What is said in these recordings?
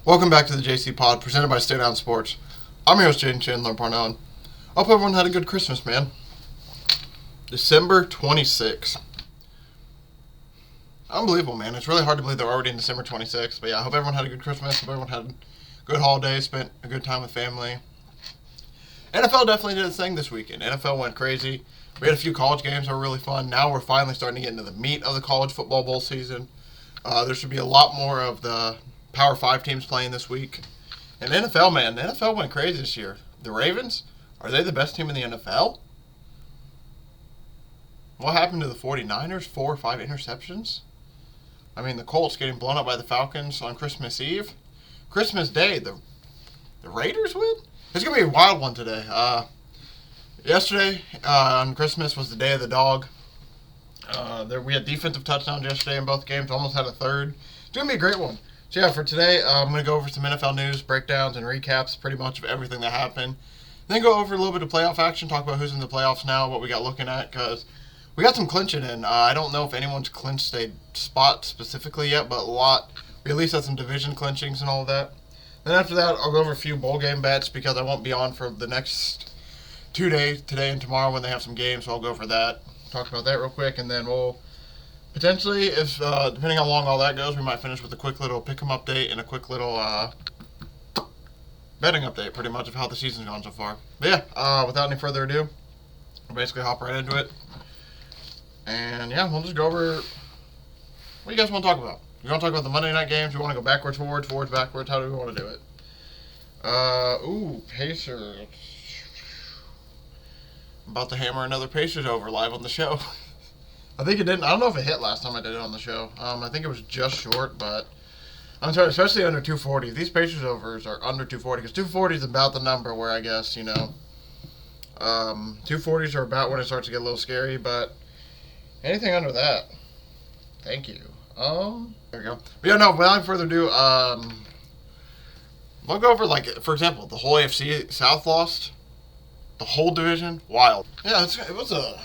Welcome back to the JC Pod, presented by Stay Down Sports. I'm your host, Jaden Chandler Parnell. Hope everyone had a good Christmas, man. December 26th. Unbelievable, man. It's really hard to believe they're already in December 26th. But yeah, I hope everyone had a good Christmas. Hope everyone had a good holiday, spent a good time with family. NFL definitely did its thing this weekend. NFL went crazy. We had a few college games that were really fun. Now we're finally starting to get into the meat of the college football bowl season. There should be a lot more of the Power 5 teams playing this week. And NFL, man, the NFL went crazy this year. The Ravens, are they the best team in the NFL? What happened to the 49ers? 4 or 5 interceptions? I mean, the Colts getting blown up by the Falcons on Christmas Eve. Christmas Day, the Raiders win? It's going to be a wild one today. Yesterday, on Christmas, was the day of the dog. We had defensive touchdowns yesterday in both games. Almost had a third. It's going to be a great one. So yeah, for today, I'm going to go over some NFL news, breakdowns, and recaps pretty much of everything that happened. Then go over a little bit of playoff action, talk about who's in the playoffs now, what we got looking at, because we got some clinching in. I don't know if anyone's clinched a spot specifically yet, but we at least had some division clinchings and all of that. Then after that, I'll go over a few bowl game bets because I won't be on for the next 2 days, today and tomorrow when they have some games, so I'll go for that. Talk about that real quick, and then we'll potentially, if depending on how long all that goes, we might finish with a quick little Pickem update and a quick little betting update, pretty much, of how the season's gone so far. But yeah, without any further ado, we'll basically hop right into it. And yeah, we'll just go over what do you guys want to talk about. You want to talk about the Monday night games? You want to go backwards, forwards, backwards? How do we want to do it? Pacers. I'm about to hammer another Pacers over live on the show. I think it didn't. I don't know if it hit last time I did it on the show. I think it was just short, but I'm sorry, especially under 240. If these Pacers overs are under 240, because 240 is about the number where I guess, 240s are about when it starts to get a little scary, but anything under that, thank you. There we go. But yeah, no, without further ado, we'll go over, for example, the whole AFC South lost. The whole division, wild. Yeah, it was a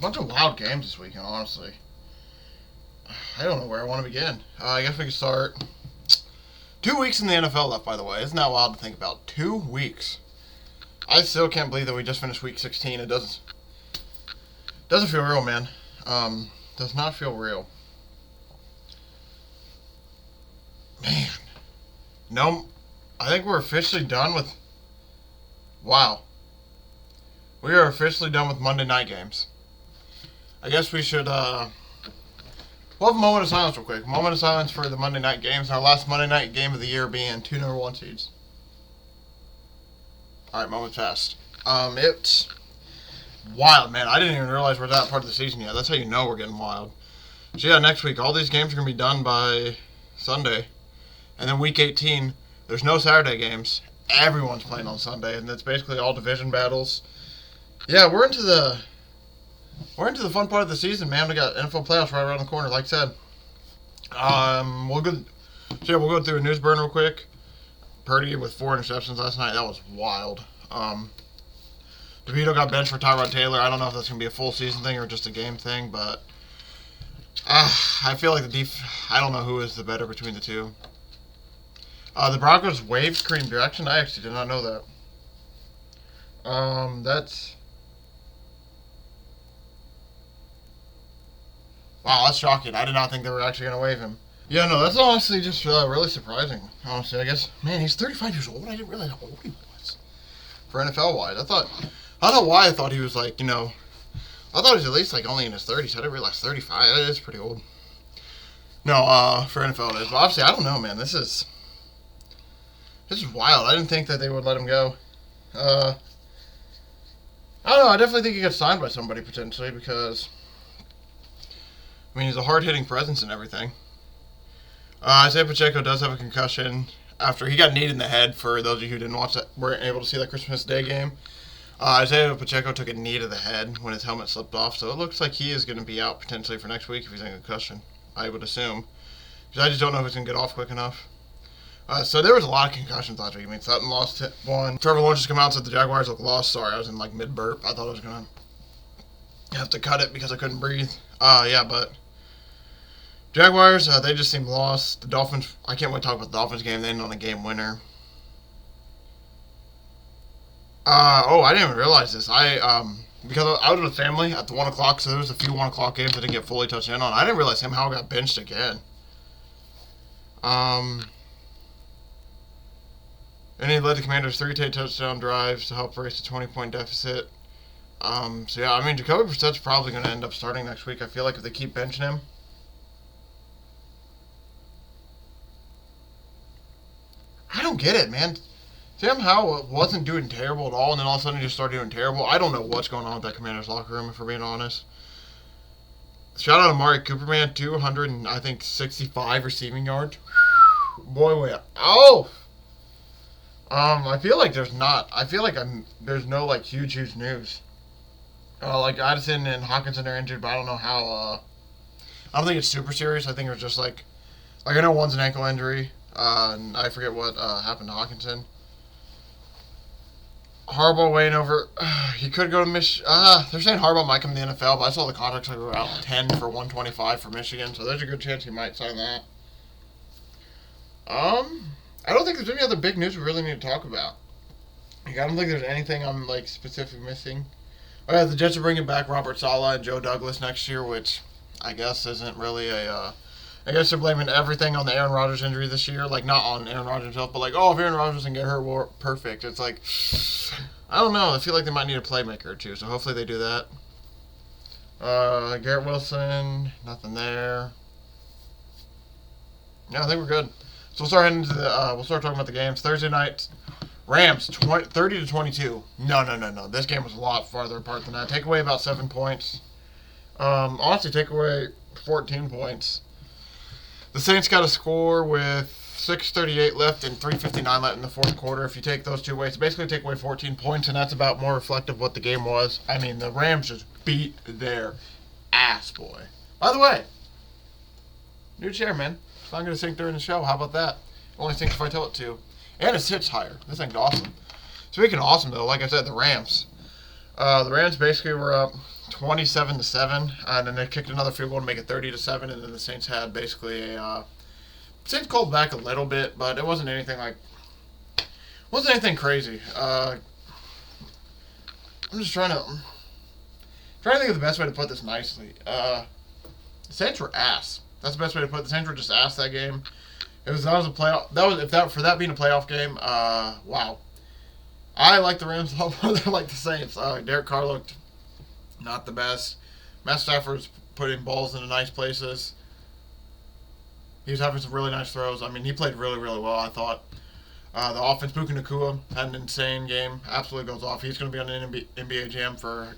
bunch of wild games this weekend, honestly. I don't know where I want to begin. I guess we can start. 2 weeks in the NFL left, by the way. Isn't that wild to think about? 2 weeks. I still can't believe that we just finished week 16. It doesn't feel real, man. Does not feel real. Man. No, I think we're officially done with... Wow. We are officially done with Monday night games. I guess we should, we'll have a moment of silence real quick. Moment of silence for the Monday night games. Our last Monday night game of the year being 2 number 1 seeds. Alright, moment passed. It's wild, man. I didn't even realize we're that part of the season yet. That's how you know we're getting wild. So yeah, next week, all these games are going to be done by Sunday. And then week 18, there's no Saturday games. Everyone's playing on Sunday, and it's basically all division battles. Yeah, we're into the fun part of the season, man. We got NFL playoffs right around the corner, like I said. We'll go through a news burn real quick. Purdy with 4 interceptions last night. That was wild. DeVito got benched for Tyrod Taylor. I don't know if that's going to be a full season thing or just a game thing, but I feel like I don't know who is the better between the two. The Broncos waived Kareem Jackson. I actually did not know that. Wow, that's shocking. I did not think they were actually going to waive him. Yeah, no, that's honestly just really surprising. Honestly, I guess, man, he's 35 years old. I didn't realize how old he was for NFL-wise. I don't know why I thought he was I thought he was at least only in his 30s. I didn't realize 35. That is pretty old. No, for NFL it is. But obviously, I don't know, man. This is wild. I didn't think that they would let him go. I don't know. I definitely think he gets signed by somebody potentially because, I mean, he's a hard-hitting presence and everything. Isaiah Pacheco does have a concussion after he got kneed in the head. For those of you who weren't able to see that Christmas Day game, Isaiah Pacheco took a knee to the head when his helmet slipped off. So it looks like he is going to be out potentially for next week if he's in a concussion, I would assume. Because I just don't know if he's going to get off quick enough. So there was a lot of concussions last week. I mean, Sutton lost one. Trevor Lawrence just come out and said the Jaguars look lost. Sorry, I was in mid-burp. I thought I was going to have to cut it because I couldn't breathe. Yeah, but Jaguars, they just seem lost. The Dolphins, I can't wait to talk about the Dolphins game. They ended on a game winner. I didn't even realize this. Because I was with family at the 1 o'clock, so there was a few 1 o'clock games I didn't get fully touched in on. I didn't realize Sam Howell got benched again. And he led the Commanders 3 touchdown drives to help raise the 20-point deficit. So yeah, I mean, Jacoby Brissett's probably going to end up starting next week. I feel like if they keep benching him. I don't get it, man. Sam Howell wasn't doing terrible at all, and then all of a sudden he just started doing terrible. I don't know what's going on with that Commanders locker room, if we're being honest. Shout out to Amari Cooper, man. 265 receiving yards. Boy, wait. Oh! I feel like there's no, like, huge news. Like, Addison and Hawkinson are injured, but I don't know how, I don't think it's super serious. I think it's just, like, I know one's an ankle injury, and I forget what, happened to Hawkinson. Harbaugh weighing over, he could go to Michigan. They're saying Harbaugh might come to the NFL, but I saw the contracts like around 10 for 125 for Michigan, so there's a good chance he might sign that. I don't think there's any other big news we really need to talk about. Like, I don't think there's anything I'm, like, specific missing. Oh, yeah, the Jets are bringing back Robert Saleh and Joe Douglas next year, which I guess isn't really I guess they're blaming everything on the Aaron Rodgers injury this year. Like, not on Aaron Rodgers himself, but like, if Aaron Rodgers can get hurt, well, perfect. It's like, I don't know. I feel like they might need a playmaker or two, so hopefully they do that. Garrett Wilson, nothing there. Yeah, I think we're good. So we'll start heading to we'll start talking about the games. Thursday night, Rams 30-22. No. This game was a lot farther apart than that. Take away about 7 points. Honestly, take away 14 points. The Saints got a score with 6:38 left and 3:59 left in the fourth quarter. If you take those two away, it's basically take away 14 points, and that's about more reflective of what the game was. I mean, the Rams just beat their ass, boy. By the way, new chair, man. It's not going to sync during the show. How about that? It only syncs if I tell it to. And it sits higher. This thing's awesome. Speaking of awesome, though, like I said, the Rams. The Rams basically were up 27-7, and then they kicked another field goal to make it 30-7, and then the Saints had basically Saints called back a little bit, but it wasn't anything crazy. I'm just trying to think of the best way to put this nicely. The Saints were ass. That's the best way to put it. The Saints were just ass that game. That was a playoff. For that being a playoff game. Wow. I like the Rams a lot more than I like the Saints. Derek Carr looked not the best. Matt Stafford's putting balls into nice places. He was having some really nice throws. I mean, he played really, really well, I thought. The offense, Puka Nacua had an insane game. Absolutely goes off. He's going to be on an NBA Jam for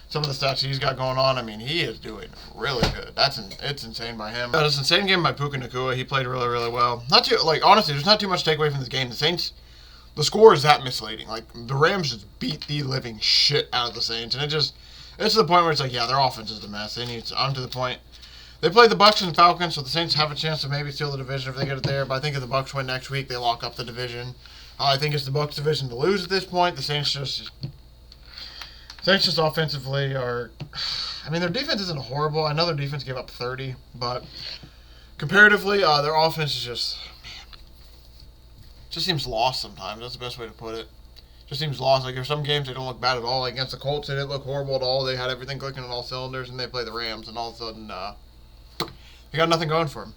some of the stats he's got going on. I mean, he is doing really good. It's insane by him. It's an insane game by Puka Nacua. He played really, really well. Honestly, there's not too much to take away from this game. The Saints, the score is that misleading. Like, the Rams just beat the living shit out of the Saints, and it's to the point where it's like, yeah, their offense is a mess. I'm to the point. They play the Bucs and Falcons, so the Saints have a chance to maybe steal the division if they get it there. But I think if the Bucs win next week, they lock up the division. I think it's the Bucs division to lose at this point. The Saints just offensively are. I mean, their defense isn't horrible. I know their defense gave up 30, but comparatively, their offense is just seems lost sometimes. That's the best way to put it. Just seems lost. Like, there's some games they don't look bad at all. Like, against the Colts, they didn't look horrible at all. They had everything clicking on all cylinders, and they play the Rams, and all of a sudden, they got nothing going for them.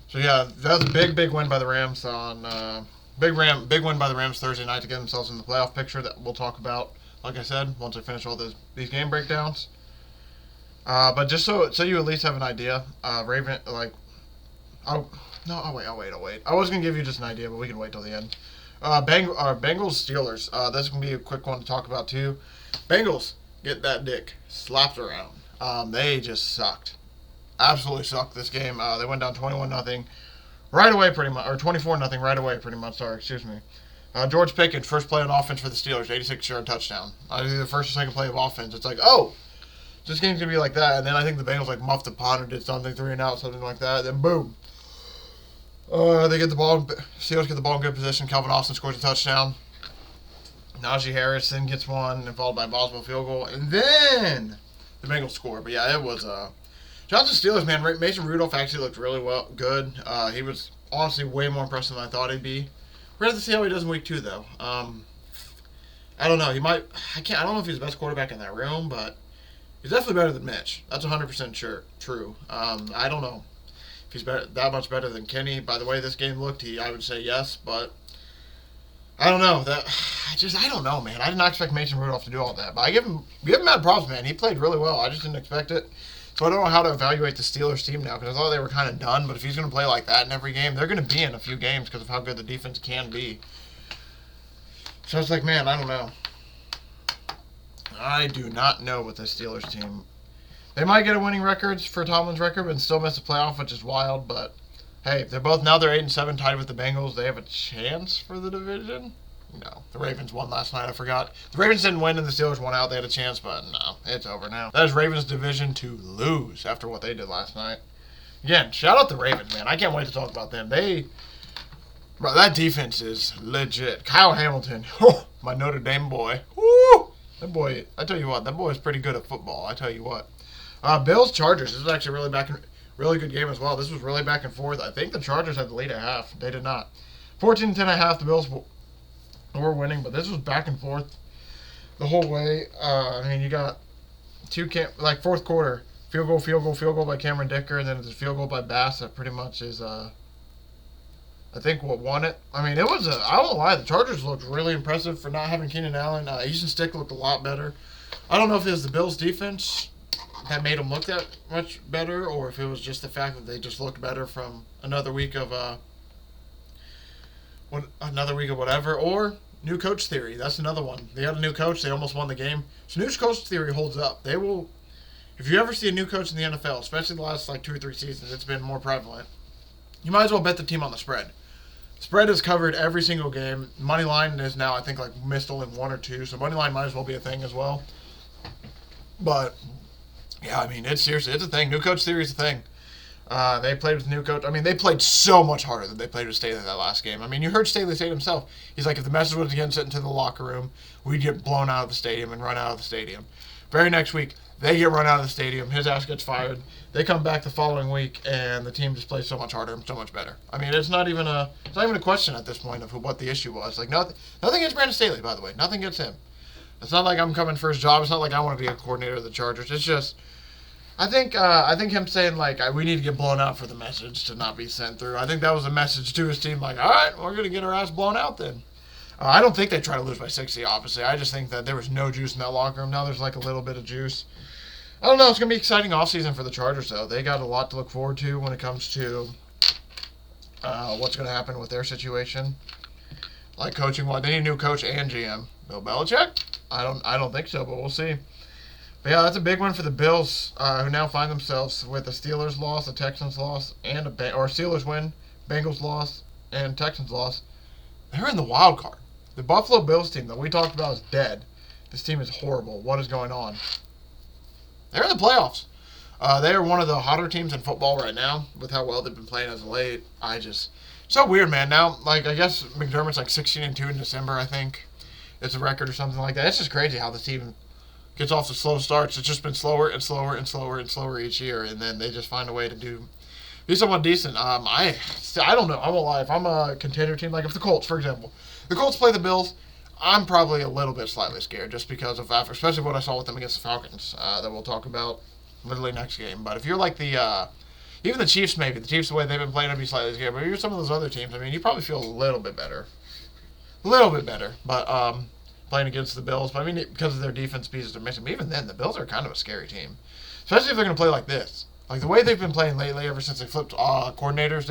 So yeah, that was a big win by the Rams on big win by the Rams Thursday night to get themselves in the playoff picture that we'll talk about. Like I said, once I finish all these game breakdowns. But just so you at least have an idea, I'll wait. I was gonna give you just an idea, but we can wait till the end. Bengals Steelers. This is gonna be a quick one to talk about too. Bengals get that dick slapped around. They just sucked. Absolutely sucked this game. They went down 21-0 right away, pretty much, or 24-0 right away, pretty much. Sorry, excuse me. George Pickens, first play on offense for the Steelers, 86-yard touchdown. Either the first or second play of offense. It's like, this game's gonna be like that. And then I think the Bengals muffed the punt or did something, 3 and out, something like that. Then boom, they get the ball. Steelers get the ball in good position. Calvin Austin scores a touchdown. Najee Harris then gets one, and followed by a Boswell field goal, and then the Bengals score. But yeah, it was Shout out to Steelers, man. Mason Rudolph actually looked really good. He was honestly way more impressive than I thought he'd be. We're gonna have to see how he does in week 2, though. I don't know. He might. I don't know if he's the best quarterback in that room, but he's definitely better than Mitch. That's 100% sure. True. I don't know if he's that much better than Kenny. By the way this game looked, I would say yes, but I don't know. I don't know, man. I did not expect Mason Rudolph to do all that, but I give him mad props, man. He played really well. I just didn't expect it. So I don't know how to evaluate the Steelers team now because I thought they were kind of done. But if he's going to play like that in every game, they're going to be in a few games because of how good the defense can be. So it's like, man, I don't know. I do not know with the Steelers team. They might get a winning records for Tomlin's record and still miss the playoff, which is wild. But hey, they're 8-7 tied with the Bengals. They have a chance for the division. No. The Ravens won last night, I forgot. The Ravens didn't win and the Steelers won out. They had a chance, but no. It's over now. That is Ravens' division to lose after what they did last night. Again, shout out the Ravens, man. I can't wait to talk about them. Bro, that defense is legit. Kyle Hamilton, my Notre Dame boy. Woo! That boy, I tell you what, that boy is pretty good at football. I tell you what. Bills Chargers. This was actually really good game as well. This was really back and forth. I think the Chargers had the lead at half. They did not. 14-10 at half. The Bills were winning, but this was back and forth the whole way. You got fourth quarter, field goal by Cameron Dicker, and then it's a field goal by Bass that pretty much is, I think what won it. I won't lie, the Chargers looked really impressive for not having Keenan Allen. Easton Stick looked a lot better. I don't know if it was the Bills' defense that made them look that much better, or if it was just the fact that they just looked better from another week of whatever, or new coach theory. That's another one. They had a new coach. They almost won the game. So new coach theory holds up. They will, if you ever see a new coach in the NFL, especially the last 2 or 3 seasons, it's been more prevalent. You might as well bet the team on the spread. Spread is covered every single game. Money line is now, I think, missed only 1 or 2. So money line might as well be a thing as well. But yeah, it's a thing. New coach theory is a thing. They played with new coach. They played so much harder than they played with Staley that last game. You heard Staley say it himself. He's like, if the message was against it into the locker room, we'd get blown out of the stadium and run out of the stadium. Very next week, they get run out of the stadium. His ass gets fired. They come back the following week, and the team just plays so much harder and so much better. It's not even a question at this point of what the issue was. Nothing against Brandon Staley, by the way. Nothing against him. It's not like I'm coming for his job. It's not like I want to be a coordinator of the Chargers. It's just, I think him saying, we need to get blown out for the message to not be sent through. I think that was a message to his team, all right, we're going to get our ass blown out then. I don't think they try to lose by 60, obviously. I just think that there was no juice in that locker room. Now there's a little bit of juice. I don't know. It's going to be an exciting offseason for the Chargers, though. They got a lot to look forward to when it comes to what's going to happen with their situation. Coaching, they need a new coach and GM. Bill Belichick? I don't think so, but we'll see. But yeah, that's a big one for the Bills, who now find themselves with a Steelers loss, a Texans loss, and or Steelers win, Bengals loss, and Texans loss. They're in the wild card. The Buffalo Bills team that we talked about is dead. This team is horrible. What is going on? They're in the playoffs. They are one of the hotter teams in football right now with how well they've been playing as of late. So weird, man. Now, I guess McDermott's 16-2 in December, I think. It's a record or something like that. It's just crazy how the team gets off to slow starts. It's just been slower and slower and slower and slower each year, and then they just find a way to be somewhat decent. I don't know. I won't lie. If I'm a contender team, if the Colts, for example, the Colts play the Bills, I'm probably a little bit slightly scared just because of that, especially what I saw with them against the Falcons that we'll talk about literally next game. But if you're even the Chiefs, maybe. The Chiefs, the way they've been playing, I'd be slightly scared. But if you're some of those other teams, you probably feel a little bit better. But playing against the Bills. But because of their defense pieces they're missing. But even then, the Bills are kind of a scary team. Especially if they're going to play like this. The way they've been playing lately, ever since they flipped coordinators,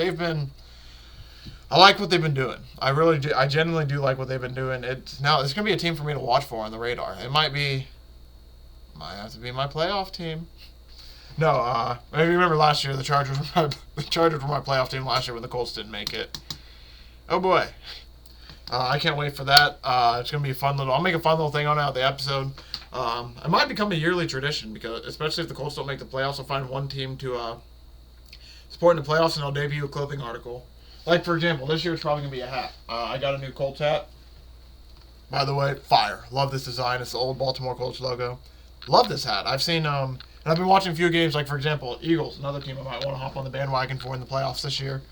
I like what they've been doing. I really do. I genuinely do like what they've been doing. It's going to be a team for me to watch for on the radar. It might have to be my playoff team. No, maybe remember last year the Chargers were my playoff team last year when the Colts didn't make it. Oh boy. I can't wait for that. It's going to be a fun I'll make a fun little thing on it out the episode. It might become a yearly tradition because, especially if the Colts don't make the playoffs, I'll find one team to support in the playoffs and I'll debut a clothing article. For example, this year it's probably going to be a hat. I got a new Colts hat. By the way, fire. Love this design. It's the old Baltimore Colts logo. Love this hat. I've seen And I've been watching a few games, like, for example, Eagles, another team I might want to hop on the bandwagon for in the playoffs this year.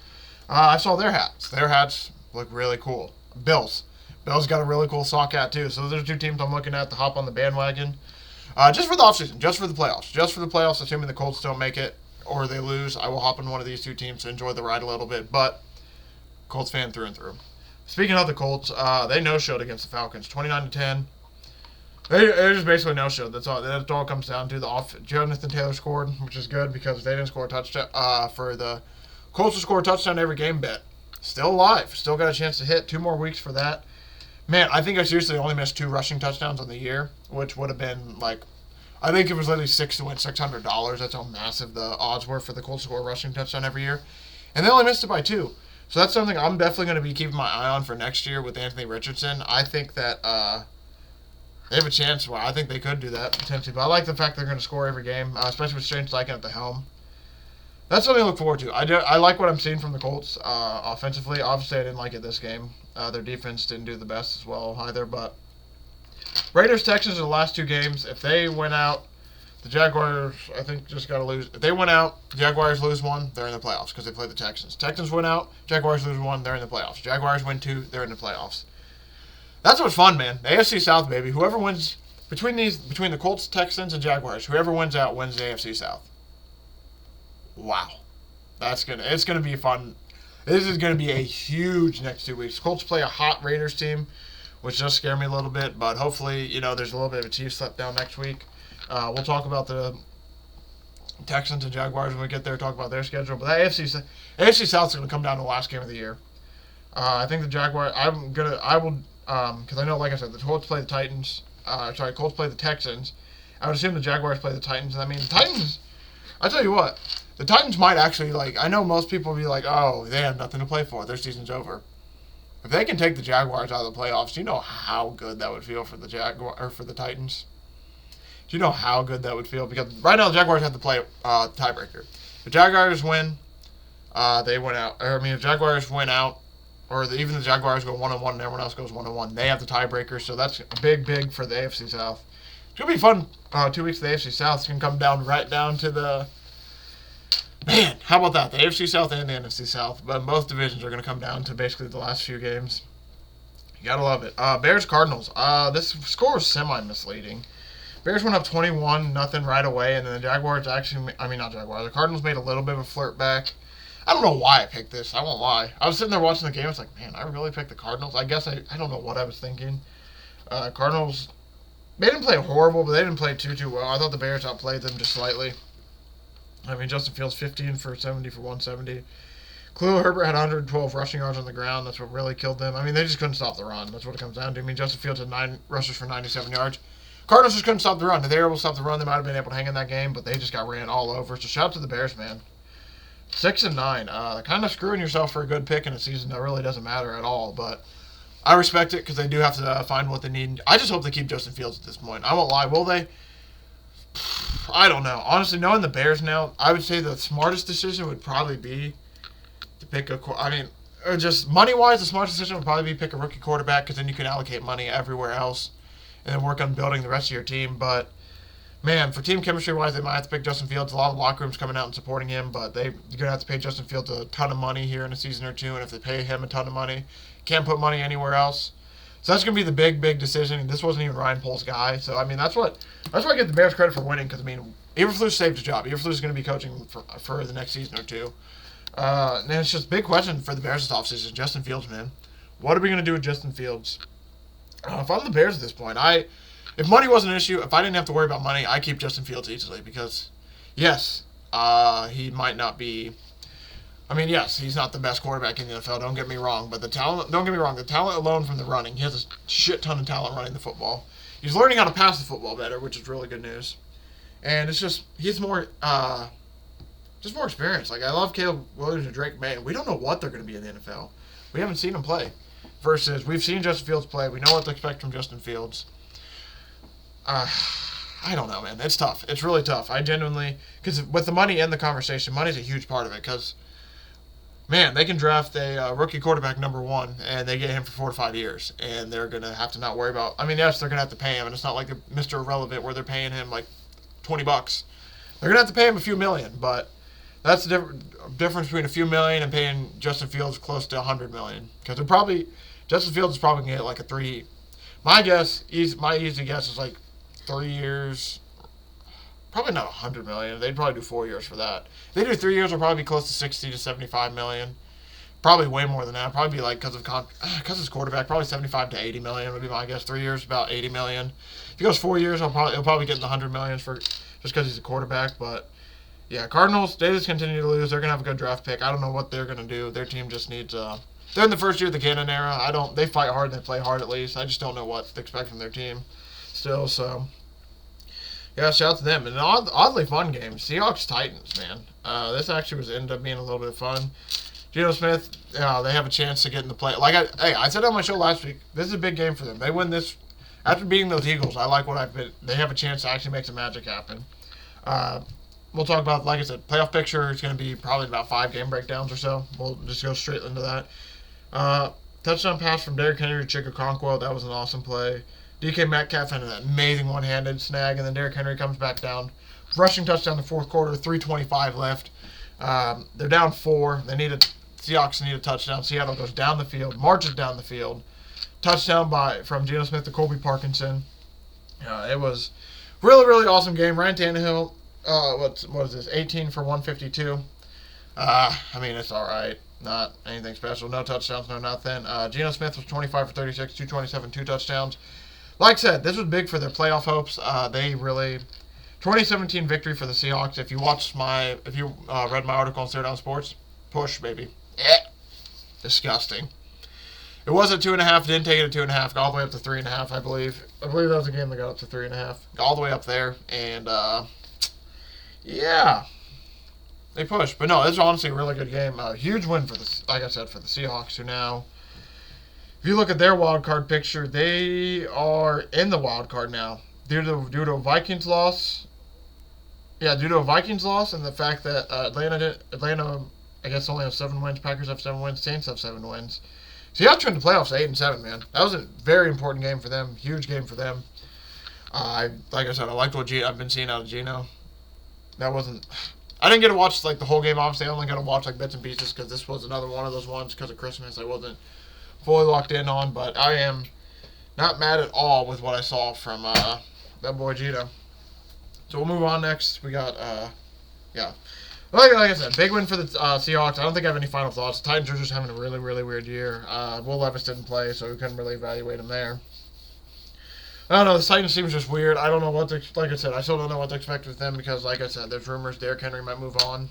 I saw their hats. Their hats look really cool. Bills. Bills got a really cool sock hat, too. So those are two teams I'm looking at to hop on the bandwagon. Just for the offseason, just for the playoffs. Just for the playoffs, assuming the Colts don't make it or they lose, I will hop on one of these two teams to enjoy the ride a little bit. But Colts fan through and through. Speaking of the Colts, they no-showed against the Falcons, 29-10. They just basically no-showed. That's all it comes down to. Jonathan Taylor scored, which is good because they didn't score a touchdown. For the Colts to score a touchdown every game bet. Still alive. Still got a chance to hit. 2 more weeks for that. Man, I think I seriously only missed 2 rushing touchdowns on the year, which would have been like, I think it was literally $6 to win $600. That's how massive the odds were for the Colts to score a rushing touchdown every year. And they only missed it by 2. So that's something I'm definitely going to be keeping my eye on for next year with Anthony Richardson. I think that they have a chance. Well, I think they could do that potentially. But I like the fact they're going to score every game, especially with Strange Steichen at the helm. That's something to look forward to. I like what I'm seeing from the Colts offensively. Obviously, I didn't like it this game. Their defense didn't do the best as well either. But Raiders-Texans are the last 2 games. If they win out, the Jaguars, I think, just got to lose. If they win out, Jaguars lose 1, they're in the playoffs because they play the Texans. Texans win out, Jaguars lose 1, they're in the playoffs. Jaguars win 2, they're in the playoffs. That's what's fun, man. The AFC South, baby. Whoever wins between the Colts, Texans, and Jaguars, whoever wins out wins the AFC South. Wow, it's gonna be fun. This is gonna be a huge next 2 weeks. Colts play a hot Raiders team, which does scare me a little bit, but hopefully, there's a little bit of a Chiefs letdown next week. We'll talk about the Texans and Jaguars when we get there. Talk about their schedule, but that AFC South is gonna come down to the last game of the year. I think the Jaguars. Because I know, like I said, the Colts play the Titans. Colts play the Texans. I would assume the Jaguars play the Titans. And I mean, the Titans. I tell you what. The Titans might actually, I know most people will be like, oh, they have nothing to play for. Their season's over. If they can take the Jaguars out of the playoffs, do you know how good that would feel for the Titans? Do you know how good that would feel? Because right now the Jaguars have to play tiebreaker. If Jaguars win, they win out. If Jaguars win out, or even the Jaguars go 1-1 and everyone else goes 1-1, they have the tiebreaker. So that's big for the AFC South. It's gonna be fun. 2 weeks of the AFC South. It's gonna come down right down to the. Man, how about that? The AFC South and the NFC South. But both divisions are going to come down to basically the last few games. You got to love it. Bears-Cardinals. This score was semi-misleading. Bears went up 21-0 right away, and then the Jaguars the Cardinals made a little bit of a flirt back. I don't know why I picked this. I won't lie. I was sitting there watching the game. I was like, man, I really picked the Cardinals. I guess I don't know what I was thinking. Cardinals, they didn't play horrible, but they didn't play too well. I thought the Bears outplayed them just slightly. Justin Fields 15 for 70 for 170. Khalil Herbert had 112 rushing yards on the ground. That's what really killed them. They just couldn't stop the run. That's what it comes down to. Justin Fields had 9 rushes for 97 yards. Cardinals just couldn't stop the run. If they were able to stop the run, they might have been able to hang in that game, but they just got ran all over. So shout out to the Bears, man. 6-9. Kind of screwing yourself for a good pick in a season that really doesn't matter at all, but I respect it because they do have to find what they need. I just hope they keep Justin Fields at this point. I won't lie. Will they? I don't know. Honestly, knowing the Bears now, I would say the smartest decision would probably be to pick just money-wise, the smartest decision would probably be pick a rookie quarterback because then you can allocate money everywhere else and then work on building the rest of your team. But, man, for team chemistry-wise, they might have to pick Justin Fields. A lot of locker rooms coming out and supporting him, but you're going to have to pay Justin Fields a ton of money here in a season or two, and if they pay him a ton of money, can't put money anywhere else. So that's going to be the big decision. And this wasn't even Ryan Pohl's guy. So, that's why I give the Bears credit for winning because, Eberflus saved his job. Eberflus is going to be coaching for the next season or two. And it's just a big question for the Bears this offseason. Justin Fields, man. What are we going to do with Justin Fields? If I'm the Bears at this point, if money wasn't an issue, if I didn't have to worry about money, I keep Justin Fields easily because, yes, he might not be. Yes, he's not the best quarterback in the NFL. Don't get me wrong, but the talent alone from the running, he has a shit ton of talent running the football. He's learning how to pass the football better, which is really good news. And it's just he's more experience. I love Caleb Williams and Drake May. We don't know what they're going to be in the NFL. We haven't seen them play. Versus we've seen Justin Fields play. We know what to expect from Justin Fields. I don't know, man. It's tough. It's really tough. I genuinely, because with the money and the conversation, money's a huge part of it. Because, man, they can draft a rookie quarterback number 1, and they get him for 4 to 5 years, and they're going to have to not worry about. Yes, they're going to have to pay him, and it's not like Mr. Irrelevant where they're paying him $20. They're going to have to pay him a few million, but that's the difference between a few million and paying Justin Fields close to $100 million. Because Justin Fields is probably going to get like a 3. My easy guess is like 3 years. Probably not $100 million. They'd probably do 4 years for that. If they do 3 years, it'll probably be close to $60 to $75 million. Probably way more than that. Probably be like because his quarterback. Probably $75 to $80 million would be my guess. 3 years, about $80 million. If he goes 4 years, he'll probably get in the $100 million for just because he's a quarterback. But yeah, Cardinals, they just continue to lose. They're gonna have a good draft pick. I don't know what they're gonna do. Their team just needs. They're in the first year of the Cannon era. They fight hard and they play hard at least. I just don't know what to expect from their team still. So yeah, shout out to them. And an oddly fun game. Seahawks Titans, man. This actually ended up being a little bit of fun. Geno Smith, they have a chance to get in the play. I said on my show last week, this is a big game for them. They win this after beating those Eagles. I like what I've been. They have a chance to actually make some magic happen. We'll talk about, like I said, playoff picture. It's going to be probably about 5 game breakdowns or so. We'll just go straight into that. Touchdown pass from Derrick Henry to Chick-Okonkwo. That was an awesome play. DK Metcalf had an amazing one-handed snag, and then Derrick Henry comes back down. Rushing touchdown in the fourth quarter, 3:25 left. They're down 4. Seahawks need a touchdown. Seattle goes down the field, marches down the field. Touchdown from Geno Smith to Colby Parkinson. It was really, really awesome game. Ryan Tannehill, what is this, 18 for 152. I mean, it's all right. Not anything special. No touchdowns, no nothing. Geno Smith was 25 for 36, 227, 2 touchdowns. Like I said, this was big for their playoff hopes. 2017 victory for the Seahawks. If you read my article on Stare Down Sports, push, baby. Disgusting. It was at 2.5. Didn't take it at 2.5. Got all the way up to 3.5, I believe. I believe that was a game that got up to 3.5. Got all the way up there, and yeah, they pushed. But no, this is honestly a really good game. Huge win for like I said, for the Seahawks, who now, if you look at their wild card picture, they are in the wild card now due to a Vikings loss. Yeah, due to a Vikings loss and the fact that Atlanta, I guess, only have 7 wins. Packers have 7 wins. Saints have 7 wins. Seahawks are in the playoffs 8-7, man. That was a very important game for them. Huge game for them. Like I said, I liked what I've been seeing out of Geno. I didn't get to watch the whole game. Obviously, I only got to watch bits and pieces because this was another one of those ones because of Christmas I wasn't fully locked in on. But I am not mad at all with what I saw from that boy Geno. So we'll move on next. We got like I said, big win for the Seahawks. I don't think I have any final thoughts. The Titans are just having a really, really weird year. Will Levis didn't play, so we couldn't really evaluate him there. I don't know. The Titans seems just weird. I don't know what to, like I said, I still don't know what to expect with them because, like I said, there's rumors Derrick Henry might move on.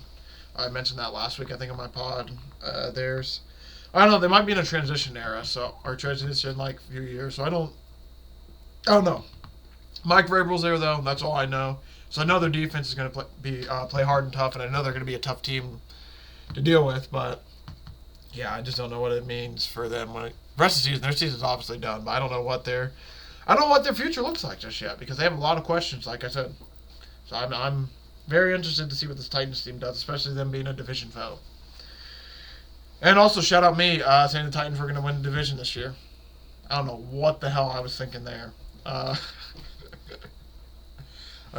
I mentioned that last week, I think, on my pod. I don't know. They might be in a transition era, or transition a few years. So I don't know. Mike Vrabel's there though. That's all I know. So I know their defense is going to play hard and tough, and I know they're going to be a tough team to deal with. But yeah, I just don't know what it means for them the rest of the season. Their season's obviously done, but I don't know what their future looks like just yet because they have a lot of questions, like I said. So I'm very interested to see what this Titans team does, especially them being a division foe. And also shout out me saying the Titans were going to win the division this year. I don't know what the hell I was thinking there.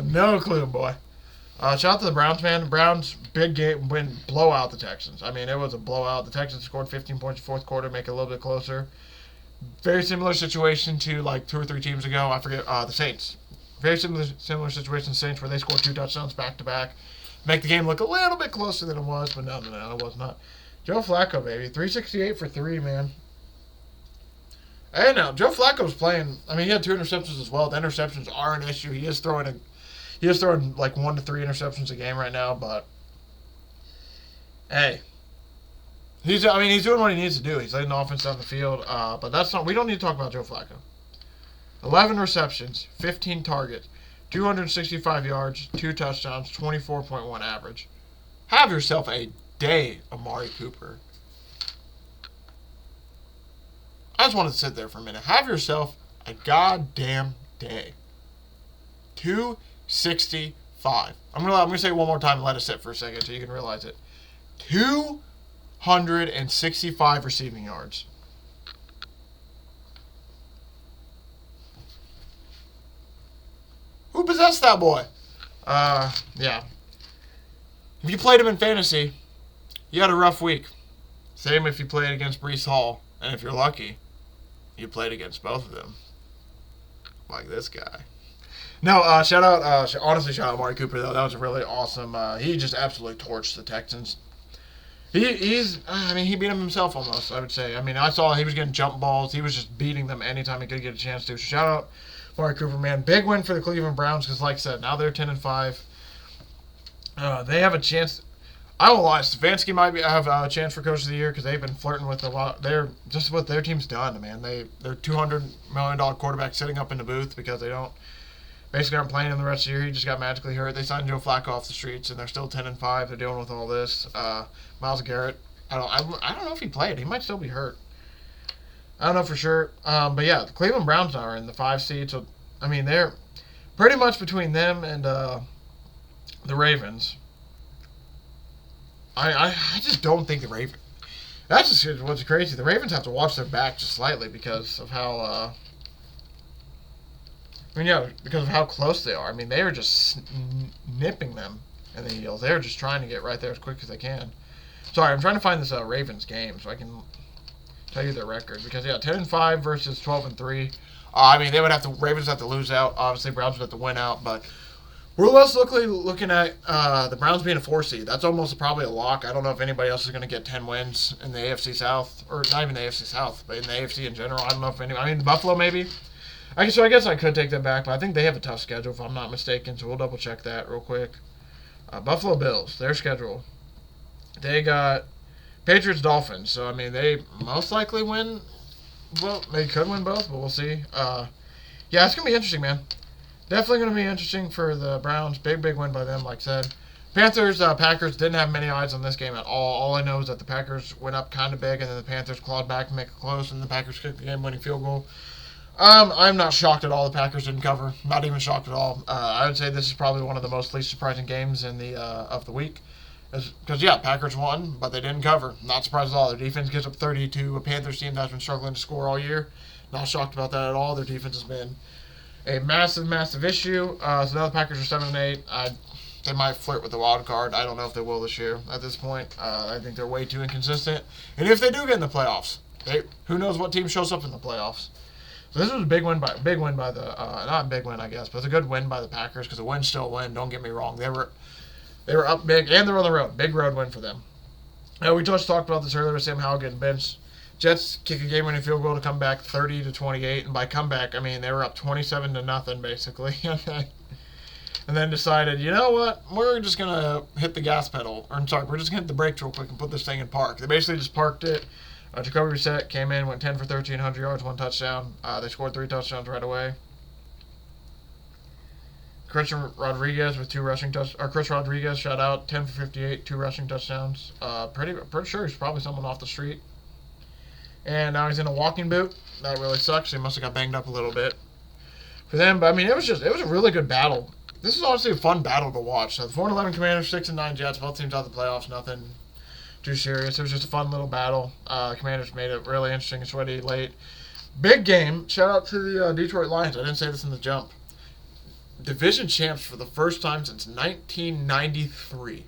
No clue, boy. Shout out to the Browns, man. The Browns, big game win, blowout the Texans. I mean, it was a blowout. The Texans scored 15 points in the fourth quarter, make it a little bit closer. Very similar situation to 2 or 3 teams ago. I forget, the Saints. Very similar situation to the Saints where they scored 2 touchdowns back-to-back. Make the game look a little bit closer than it was, but no, it was not. Joe Flacco, baby. 368 for 3, man. Hey, now, Joe Flacco's playing. I mean, he had 2 interceptions as well. The interceptions are an issue. He is throwing 1 to 3 interceptions a game right now, but hey, he's doing what he needs to do. He's leading the offense down the field, but we don't need to talk about Joe Flacco. 11 receptions, 15 targets, 265 yards, 2 touchdowns, 24.1 average. Have yourself a day, Amari Cooper. I just wanted to sit there for a minute. Have yourself a goddamn day. 265. I'm gonna say it one more time and let it sit for a second so you can realize it. 265 receiving yards. Who possessed that boy? Yeah. If you played him in fantasy, you had a rough week. Same if you played against Breece Hall. And if you're lucky, you played against both of them. Like this guy. No, shout out, honestly, shout out Amari Cooper, though. That was really awesome. He just absolutely torched the Texans. He beat them himself almost, I would say. I mean, I saw he was getting jump balls. He was just beating them anytime he could get a chance to. Shout out Amari Cooper, man. Big win for the Cleveland Browns because, like I said, now they're 10-5. They have a chance. I won't lie, Stefanski might have a chance for Coach of the Year because they've been flirting with a lot. They're just what their team's done, man. They're $200 million quarterback sitting up in the booth because they basically aren't playing him the rest of the year. He just got magically hurt. They signed Joe Flacco off the streets, and they're still 10-5. They're dealing with all this. Myles Garrett, I don't know if he played. He might still be hurt. I don't know for sure. But yeah, the Cleveland Browns are in the 5 seed. So I mean, they're pretty much between them and the Ravens. I just don't think the Ravens. That's just what's crazy. The Ravens have to watch their back just slightly because of how. Because of how close they are. I mean, they are just nipping them in the heels. They're just trying to get right there as quick as they can. Sorry, I'm trying to find this Ravens game so I can tell you their record. Because, 10-5 versus 12-3. I mean, Ravens have to lose out. Obviously, Browns would have to win out. But we're less looking at the Browns being a 4 seed. That's almost probably a lock. I don't know if anybody else is going to get 10 wins in the AFC South. Or not even the AFC South, but in the AFC in general. I don't know if anybody. I mean, Buffalo maybe. I guess I could take that back, but I think they have a tough schedule if I'm not mistaken, so we'll double check that real quick. Buffalo Bills, their schedule. They got Patriots Dolphins, so I mean they most likely win. Well, they could win both, but we'll see. It's gonna be interesting, man. Definitely gonna be interesting for the Browns. Big win by them, like I said. Panthers, Packers didn't have many eyes on this game at all. All I know is that the Packers went up kind of big, and then the Panthers clawed back to make it close, and the Packers kicked the game-winning field goal. I'm not shocked at all the Packers didn't cover. Not even shocked at all. I would say this is probably one of the most least surprising games in the of the week. Because, Packers won, but they didn't cover. Not surprised at all. Their defense gets up 30 to a Panthers team that's been struggling to score all year. Not shocked about that at all. Their defense has been a massive issue. So now the Packers are 7-8. They might flirt with the wild card. I don't know if they will this year at this point. I think they're way too inconsistent. And if they do get in the playoffs, who knows what team shows up in the playoffs. So this was a big win by the not a big win I guess, but it's a good win by the Packers because a win's still a win. Don't get me wrong, they were up big and they're on the road. Big road win for them. We just talked about this earlier with Sam Howell getting benched. Jets kick a game-winning field goal to come back 30-28, and by comeback I mean they were up 27-0 basically, and then decided, you know what, we're just gonna hit the gas pedal. We're just gonna hit the brakes real quick and put this thing in park. They basically just parked it. Jacoby Brissett came in, went 10 for 1,300 yards, 1 touchdown. They scored 3 touchdowns right away. Christian Rodriguez with 2 rushing touchdowns. Chris Rodriguez, shout out, 10 for 58, 2 rushing touchdowns. Pretty sure he's probably someone off the street. And now he's in a walking boot. That really sucks. He must have got banged up a little bit for them. But I mean, it was a really good battle. This is honestly a fun battle to watch. So the 4-11 Commanders, 6-9 Jets, both teams out of the playoffs. Nothing too serious. It was just a fun little battle. Commanders made it really interesting and sweaty late. Big game. Shout out to the Detroit Lions. I didn't say this in the jump. Division champs for the first time since 1993.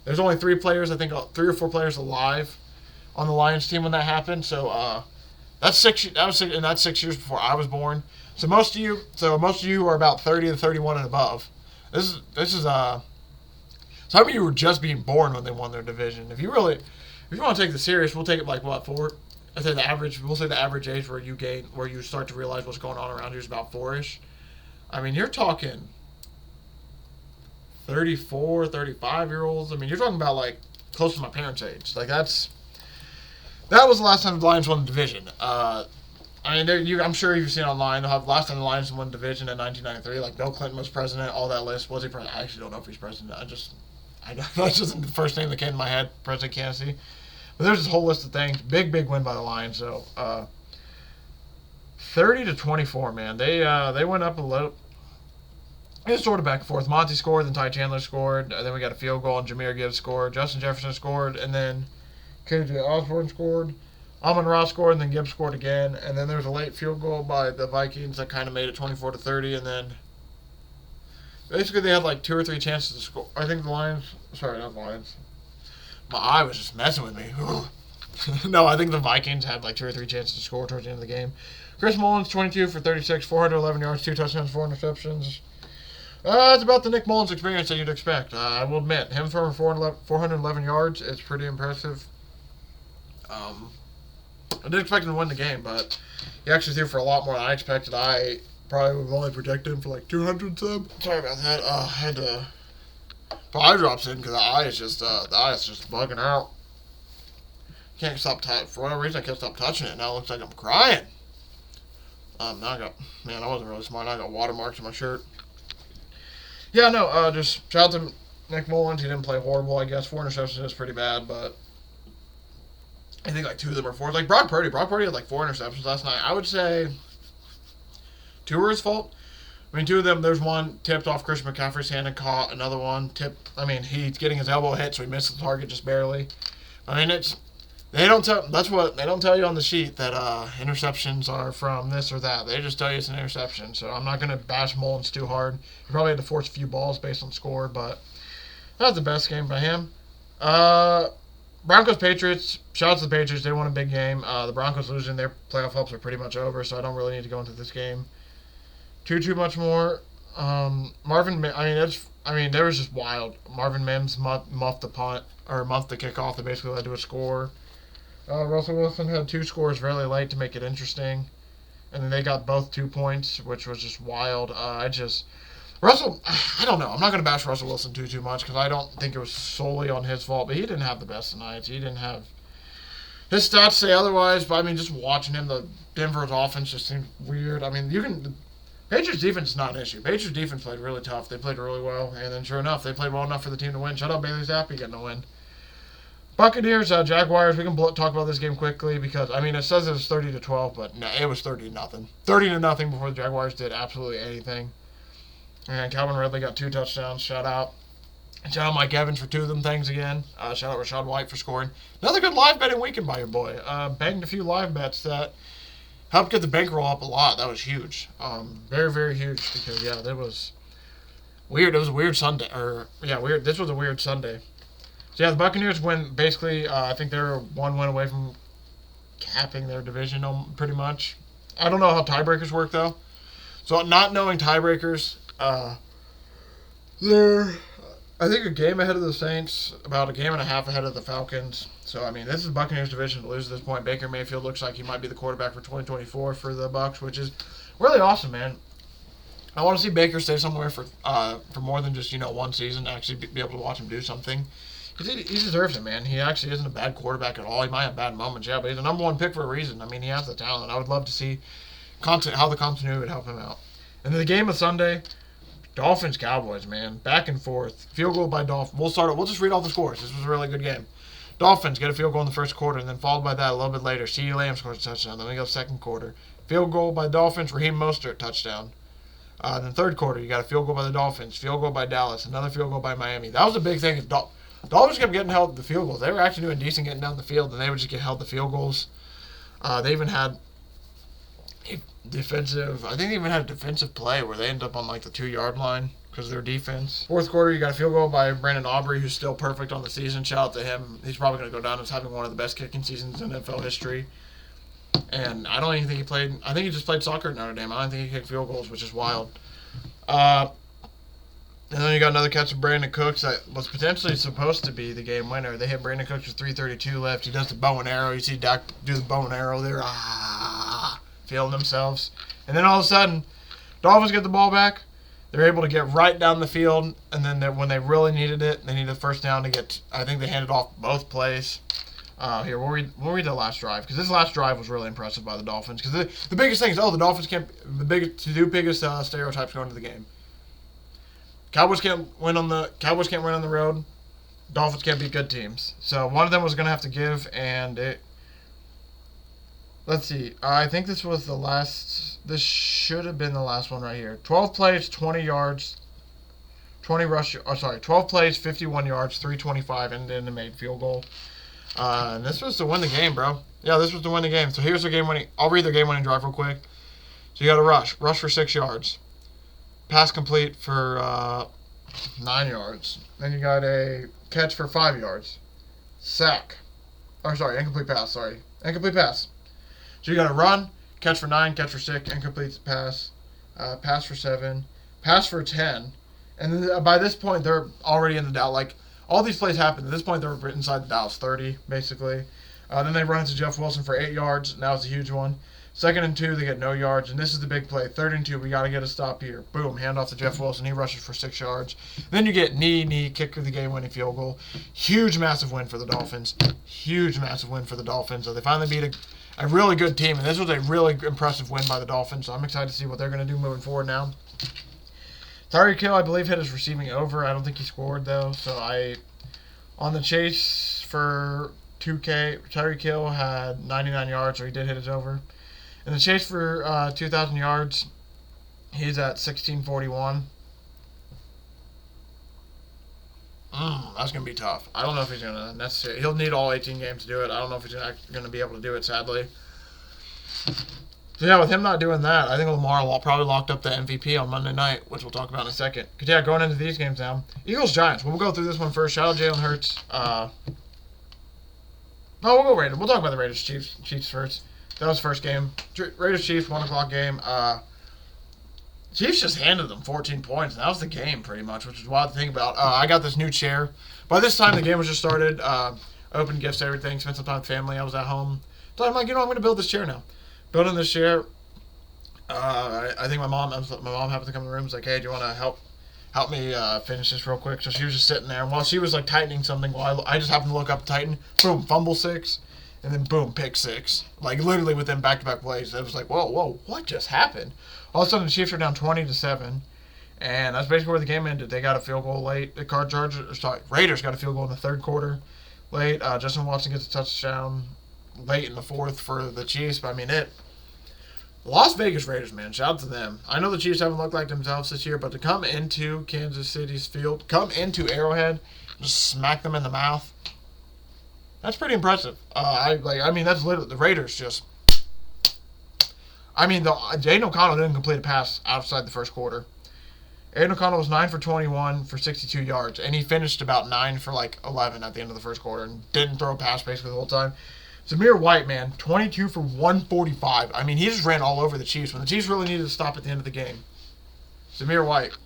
There's only 3 players, I think 3 or 4 players alive on the Lions team when that happened. So that's 6 years before I was born. So most of you are about 30 to 31 and above. This is some of you were just being born when they won their division. If you want to take this serious, we'll take it like what, 4? We'll say the average age where you start to realize what's going on around you is about 4-ish. I mean, you're talking 34, 35-year-olds. I mean, you're talking about like close to my parents' age. Like that was the last time the Lions won the division. I mean, I'm sure you've seen online. They'll have last time the Lions won the division in 1993. Like Bill Clinton was president. All that list. Was he president? I actually don't know if he's president. That's just the first name that came to my head. President Candace. But there's this whole list of things. Big win by the Lions. So 30-24, man. They went up a little. It was sort of back and forth. Monty scored, then Ty Chandler scored. Then we got a field goal, and Jahmyr Gibbs scored. Justin Jefferson scored, and then KJ Osborne scored. Amon-Ra scored, and then Gibbs scored again. And then there was a late field goal by the Vikings that kind of made it 24-30, and then Basically, they had like 2 or 3 chances to score. I think the Lions. Sorry, not the Lions. My eye was just messing with me. No, I think the Vikings had like 2 or 3 chances to score towards the end of the game. Chris Mullins, 22 for 36, 411 yards, 2 touchdowns, 4 interceptions. It's about the Nick Mullins experience that you'd expect. I will admit, him for 411 yards, it's pretty impressive. I did expect him to win the game, but he actually threw for a lot more than I expected. I probably would have only projected him for like 200 sub. Sorry about that. I had to put eye drops in because the eye is just bugging out. Can't stop for whatever reason I can't stop touching it. Now it looks like I'm crying. Now I wasn't really smart. Now I got watermarks on my shirt. Yeah, no, just shout out to Nick Mullins. He didn't play horrible, I guess. 4 interceptions is pretty bad, but I think like 2 of them are 4. Like Brock Purdy. Brock Purdy had like 4 interceptions last night. I would say 2 were his fault. I mean, 2 of them, there's one tipped off Christian McCaffrey's hand and caught. Another one tipped. I mean, he's getting his elbow hit, so he missed the target just barely. I mean, they don't tell you on the sheet that interceptions are from this or that. They just tell you it's an interception. So I'm not going to bash Mullins too hard. He probably had to force a few balls based on score, but that was the best game by him. Broncos Patriots. Shout out to the Patriots. They won a big game. The Broncos losing, their playoff hopes are pretty much over, so I don't really need to go into this game too much more. Marvin. They was just wild. Marvin Mims muffed the punt or muffed the kickoff that basically led to a score. Russell Wilson had 2 scores really late to make it interesting. And then they got both 2 points, which was just wild. I don't know. I'm not going to bash Russell Wilson too much because I don't think it was solely on his fault. But he didn't have the best of nights. He didn't have... His stats say otherwise, but I mean, just watching him, the Denver's offense just seemed weird. I mean, the Patriots defense is not an issue. Patriots defense played really tough. They played really well. And then sure enough, they played well enough for the team to win. Shout out Bailey Zappi getting a win. Buccaneers, Jaguars. We can talk about this game quickly because I mean it says it was 30-12, but no, it was 30-0. 30-0 before the Jaguars did absolutely anything. And Calvin Ridley got 2 touchdowns. Shout out Mike Evans for 2 of them things again. Shout out Rachaad White for scoring. Another good live betting weekend by your boy. Banged a few live bets that helped get the bankroll up a lot. That was huge. Very very huge because that was weird. It was a weird Sunday. Weird. This was a weird Sunday. So the Buccaneers win. Basically, I think they're 1 win away from capping their division pretty much. I don't know how tiebreakers work, though. So not knowing tiebreakers, they're, I think, a game ahead of the Saints, about a game and a half ahead of the Falcons. So, I mean, this is the Buccaneers' division to lose at this point. Baker Mayfield looks like he might be the quarterback for 2024 for the Bucs, which is really awesome, man. I want to see Baker stay somewhere for more than just, one season, actually be able to watch him do something. He deserves it, man. He actually isn't a bad quarterback at all. He might have bad moments, but he's the number 1 pick for a reason. I mean, he has the talent. I would love to see how the continuity would help him out. And then the game of Sunday, Dolphins-Cowboys, man. Back and forth. Field goal by Dolphins. We'll just read all the scores. This was a really good game. Dolphins get a field goal in the first quarter, and then followed by that a little bit later. CeeDee Lamb scores a touchdown. Then we go second quarter. Field goal by Dolphins, Raheem Mostert, touchdown. Then third quarter, you got a field goal by the Dolphins. Field goal by Dallas. Another field goal by Miami. That was a big thing. Dolphins kept getting held the field goals. They were actually doing decent getting down the field, and they would just get held the field goals. They even had a defensive play where they ended up on like the 2-yard line because of their defense. Fourth quarter, you got a field goal by Brandon Aubrey, who's still perfect on the season. Shout out to him. He's probably going to go down as having one of the best kicking seasons in NFL history. And I don't even think he played. I think he just played soccer at Notre Dame. I don't think he kicked field goals, which is wild. And then you got another catch of Brandon Cooks that was potentially supposed to be the game winner. They hit Brandon Cooks with 3:32 left. He does the bow and arrow. You see Dak do the bow and arrow there. Feeling themselves. And then all of a sudden, Dolphins get the ball back. They're able to get right down the field. And then when they really needed it, they needed a first down to get, I think they handed off both plays. Here, we'll read the last drive. Because this last drive was really impressive by the Dolphins. Because the biggest thing is, the Dolphins can't, the biggest stereotypes going into the game. Cowboys can't win on the road. Dolphins can't beat good teams. So one of them was going to have to give, and let's see. I think this was the last. This should have been the last one right here. 12 plays, 20 yards, 12 plays, 51 yards, 325, and then they made field goal. And this was to win the game, bro. Yeah, this was to win the game. So here's their game winning. I'll read their game winning drive real quick. So you got a rush for 6 yards. pass complete for 9 yards. Then you got a catch for 5 yards. Sack. Or sorry, incomplete pass. Incomplete pass. So you got a run, catch for 9, catch for 6, incomplete pass, pass for 7, pass for 10. And then by this point, they're already in the Dallas. Like, all these plays happened. At this point, they're inside the Dallas 30, basically. Then they run into Jeff Wilson for 8 yards. And that was a huge one. 2nd and 2, they get no yards. And this is the big play. 3rd and 2, we got to get a stop here. Boom, hand off to Jeff Wilson. He rushes for 6 yards. Then you get knee, kick for the game-winning field goal. Huge, massive win for the Dolphins. Huge, massive win for the Dolphins. So they finally beat a really good team. And this was a really impressive win by the Dolphins. So I'm excited to see what they're going to do moving forward now. Tyreek Hill, I believe, hit his receiving over. I don't think he scored, though. So on the chase for 2K, Tyreek Hill had 99 yards, so he did hit his over. In the chase for 2,000 yards, he's at 1641. That's going to be tough. I don't know if he's going to necessarily. He'll need all 18 games to do it. I don't know if he's going to be able to do it, sadly. So, yeah, with him not doing that, I think Lamar probably locked up the MVP on Monday night, which we'll talk about in a second. Because, yeah, going into these games now. Eagles-Giants. We'll go through this one first. Shout out Jalen Hurts. No, we'll go Raiders. We'll talk about the Raiders-Chiefs first. That was the first game. Raiders-Chiefs, 1 o'clock game. Chiefs just handed them 14 points. And that was the game, pretty much, which is wild to think about. I got this new chair. By this time, the game was just started. Opened gifts, everything. Spent some time with family. I was at home. So I'm like, I'm going to build this chair now. Building this chair. I think my mom happened to come in the room. Was like, hey, do you want to help me finish this real quick? So she was just sitting there. And while she was like tightening something, I just happened to look up, tighten. Boom, fumble 6. And then boom, pick 6. Like literally within back-to-back plays. It was like, whoa, what just happened? All of a sudden, the Chiefs are down 20-7. And that's basically where the game ended. They got a field goal late. Raiders got a field goal in the 3rd quarter late. Justin Watson gets a touchdown late in the 4th for the Chiefs. But I mean, Las Vegas Raiders, man, shout out to them. I know the Chiefs haven't looked like themselves this year, but to come into Kansas City's field, come into Arrowhead, just smack them in the mouth, that's pretty impressive. That's literally the Raiders just. Aiden O'Connell didn't complete a pass outside the 1st quarter. Aiden O'Connell was 9 for 21 for 62 yards, and he finished about 9 for 11 at the end of the 1st quarter, and didn't throw a pass basically the whole time. Zamir White, man, 22 for 145. I mean, he just ran all over the Chiefs. When the Chiefs really needed to stop at the end of the game, Zamir White.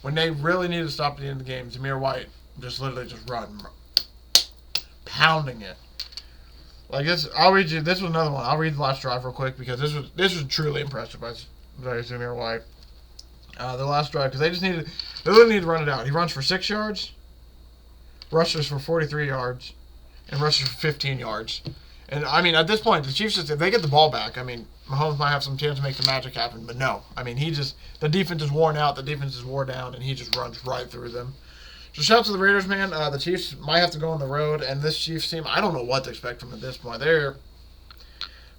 When they really needed to stop at the end of the game, Zamir White just literally just run, pounding it. Like this, I'll read you. This was another one. I'll read the last drive real quick because this was truly impressive by Zamir White. The last drive because they literally need to run it out. He runs for 6 yards, rushes for 43 yards. And rushes for 15 yards. And, at this point, the Chiefs, if they get the ball back, Mahomes might have some chance to make the magic happen. But no. The defense is worn out. The defense is wore down. And he just runs right through them. So, shout out to the Raiders, man. The Chiefs might have to go on the road. And this Chiefs team, I don't know what to expect from at this point.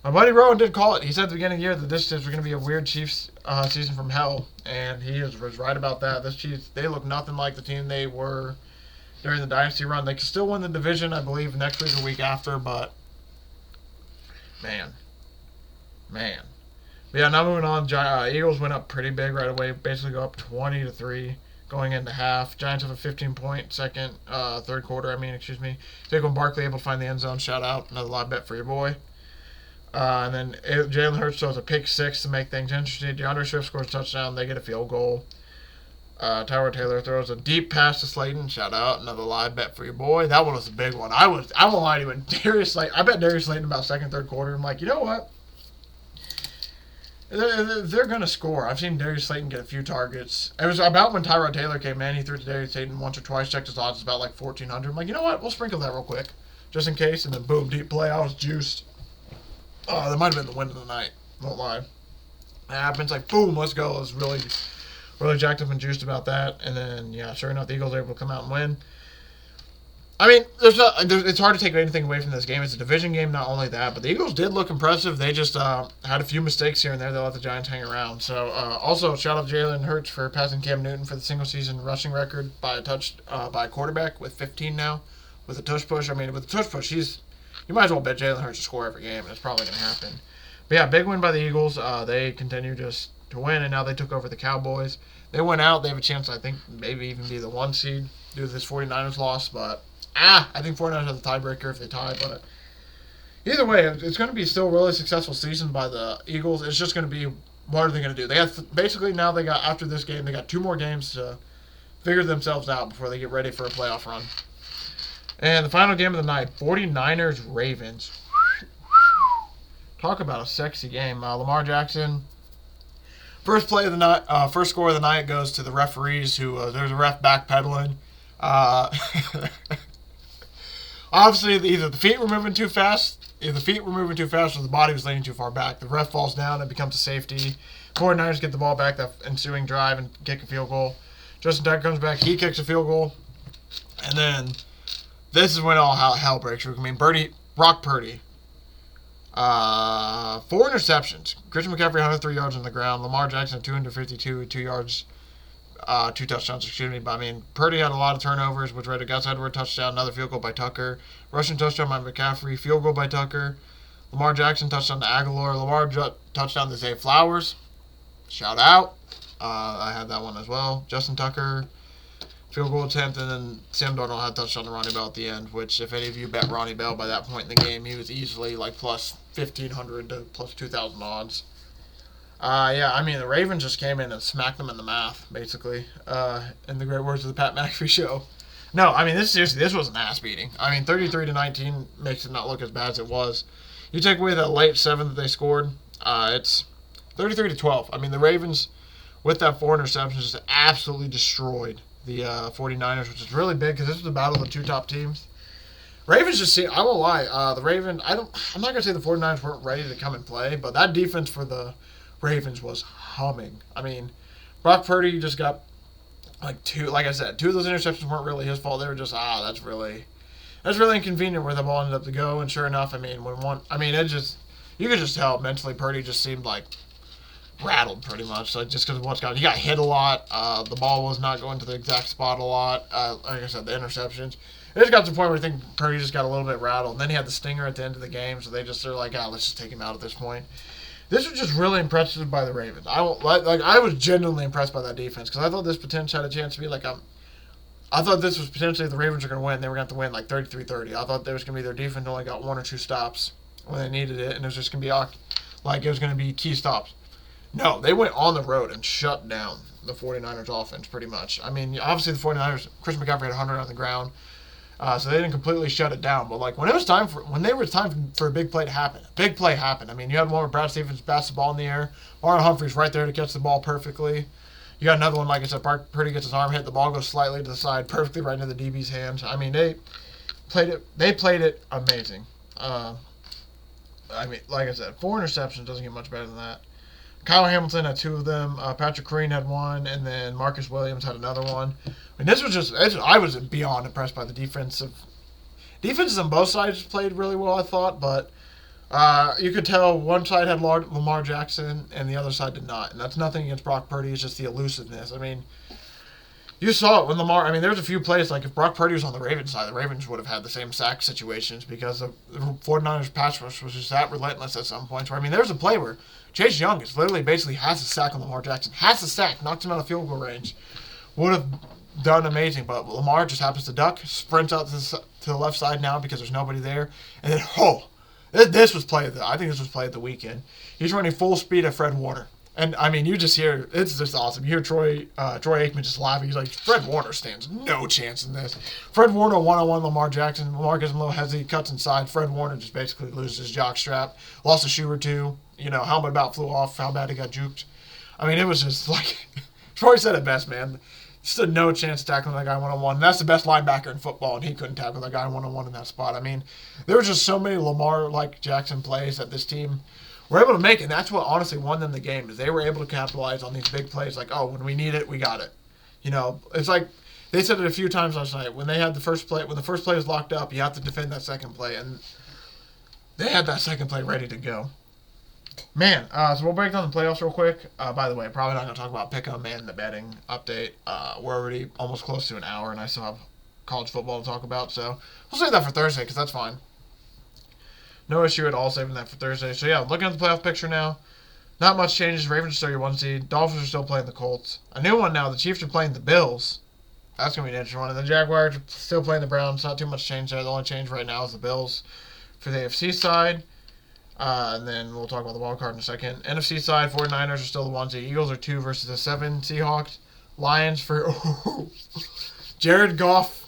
My buddy Rowan did call it. He said at the beginning of the year that this is going to be a weird Chiefs season from hell. And he was right about that. This Chiefs, they look nothing like the team they were during the dynasty run. They can still win the division, I believe, next week or week after, but man. But yeah, now moving on, Eagles went up pretty big right away, basically go up 20-3 going into half. Giants have a 15-point third quarter, Saquon Barkley able to find the end zone, shout out, another live bet for your boy. And then Jalen Hurts throws a pick 6 to make things interesting. DeAndre Swift scores a touchdown, they get a field goal. Tyrod Taylor throws a deep pass to Slayton. Shout out. Another live bet for your boy. That one was a big one. I won't lie to you. I bet Darius Slayton about 2nd, 3rd quarter. I'm like, you know what? They're going to score. I've seen Darius Slayton get a few targets. It was about when Tyrod Taylor came in. He threw to Darius Slayton once or twice. Checked his odds. It's about 1,400. I'm like, you know what? We'll sprinkle that real quick. Just in case. And then boom, deep play. I was juiced. Oh, that might have been the win of the night. Won't lie. That happens. Boom, let's go. I was really jacked up and juiced about that. And then, yeah, sure enough, the Eagles are able to come out and win. It's hard to take anything away from this game. It's a division game, not only that, but the Eagles did look impressive. They just had a few mistakes here and there. They let the Giants hang around. So, also, shout out to Jalen Hurts for passing Cam Newton for the single-season rushing record by a quarterback with 15 now. With a tush push, with the tush push, you might as well bet Jalen Hurts to score every game, and it's probably going to happen. But, yeah, big win by the Eagles. They continue just to win, and now they took over the Cowboys. They went out. They have a chance, I think, maybe even be the 1 seed due to this 49ers loss. But, I think 49ers have the tiebreaker if they tie. But either way, it's going to be still a really successful season by the Eagles. It's just going to be, what are they going to do? They got basically now they got, after this game, they got 2 more games to figure themselves out before they get ready for a playoff run. And the final game of the night, 49ers-Ravens. Talk about a sexy game. Lamar Jackson, first play of the night, first score of the night goes to the referees who, there's a ref backpedaling. Obviously, either the feet were moving too fast, or the body was leaning too far back. The ref falls down, it becomes a safety. 49ers get the ball back that ensuing drive and kick a field goal. Justin Tucker comes back, he kicks a field goal. And then, this is when all hell breaks loose. I mean, Brock Purdy. 4 interceptions. Christian McCaffrey, 103 yards on the ground. Lamar Jackson, 252, 2 yards, 2 touchdowns, excuse me. But, I mean, Purdy had a lot of turnovers, which led to Gus Edwards touchdown, another field goal by Tucker. Rushing touchdown by McCaffrey, field goal by Tucker. Lamar Jackson touchdown to Aguilar. Lamar touchdown to Zay Flowers. Shout out. I had that one as well. Justin Tucker, field goal attempt, and then Sam Darnold had touchdown to Ronnie Bell at the end, which if any of you bet Ronnie Bell by that point in the game, he was easily like plus 1,500 to plus 2,000 odds. I mean, the Ravens just came in and smacked them in the mouth, basically, in the great words of the Pat McAfee show. No, I mean, this was an ass beating. I mean, 33-19 makes it not look as bad as it was. You take away that late 7 that they scored, it's 33-12. I mean, the Ravens, with that 4 interceptions, just absolutely destroyed the 49ers, which is really big because this was the battle of the 2 top teams. Ravens just see, I won't lie, the Ravens, I'm not going to say the 49ers weren't ready to come and play, but that defense for the Ravens was humming. I mean, Brock Purdy just got like 2, like I said, 2 of those interceptions weren't really his fault. They were just, that's really inconvenient where the ball ended up to go, and sure enough, I mean, you could just tell mentally Purdy just seemed like rattled pretty much, like just because of what's going on. He got hit a lot. The ball was not going to the exact spot a lot. Like I said, the interceptions. It just got to the point where I think Purdy just got a little bit rattled. And then he had the stinger at the end of the game, so they're like, let's just take him out at this point. This was just really impressive by the Ravens. I was genuinely impressed by that defense because I thought this potentially had a chance to be like I thought this was potentially if the Ravens were going to win, they were going to have to win like 33-30. I thought there was going to be their defense only got 1 or 2 stops when they needed it, and it was just going to be like it was going to be key stops. No, they went on the road and shut down the 49ers offense pretty much. I mean, obviously the 49ers, Christian McCaffrey had 100 on the ground, so they didn't completely shut it down. But like when there was time for a big play to happen, a big play happened. I mean, you had one where Brad Stevens passed the ball in the air. Marlon Humphrey's right there to catch the ball perfectly. You got another one, like I said, Purdy gets his arm hit, the ball goes slightly to the side, perfectly right into the DB's hands. I mean, they played it amazing. I mean, like I said, 4 interceptions doesn't get much better than that. Kyle Hamilton had 2 of them. Patrick Queen had 1, and then Marcus Williams had another one. I mean, I was beyond impressed by the defenses on both sides played really well, I thought, but you could tell one side had Lamar Jackson and the other side did not. And that's nothing against Brock Purdy, it's just the elusiveness. I mean, you saw it when there's a few plays, like if Brock Purdy was on the Ravens side, the Ravens would have had the same sack situations because the 49ers pass rush was just that relentless at some points. Where, I mean, there's a play where Chase Young is literally basically has a sack on Lamar Jackson. Has a sack, knocks him out of field goal range. Would have done amazing, but Lamar just happens to duck, sprints out to the left side now because there's nobody there. And then, this was play of the weekend. He's running full speed at Fred Warner. And, I mean, you just hear, it's just awesome. You hear Troy Aikman just laughing. He's like, Fred Warner stands no chance in this. Fred Warner one-on-one Lamar Jackson. Lamar gets him a little hesitant, cuts inside. Fred Warner just basically loses his jock strap. Lost a shoe or 2. Helmet about flew off. How bad he got juked. I mean, it was just like, Troy said it best, man. Just a no chance tackling that guy one-on-one. And that's the best linebacker in football, and he couldn't tackle that guy one-on-one in that spot. I mean, there were just so many Lamar-like Jackson plays that this team were able to make, and that's what honestly won them the game, is they were able to capitalize on these big plays like, when we need it, we got it. It's like they said it a few times last night. When the first play was locked up, you have to defend that second play, and they had that second play ready to go. Man, so we'll break down the playoffs real quick. By the way, probably not going to talk about Pickem and the betting update. We're already almost close to an hour, and I still have college football to talk about, so we'll save that for Thursday, because that's fine. No issue at all saving that for Thursday. So, yeah, looking at the playoff picture now. Not much changes. Ravens are still your 1 seed. Dolphins are still playing the Colts. A new one now. The Chiefs are playing the Bills. That's going to be an interesting one. And the Jaguars are still playing the Browns. Not too much change there. The only change right now is the Bills for the AFC side. And then we'll talk about the wild card in a second. NFC side, 49ers are still the 1 seed. Eagles are 2 versus the 7. Seahawks. Lions for Jared Goff,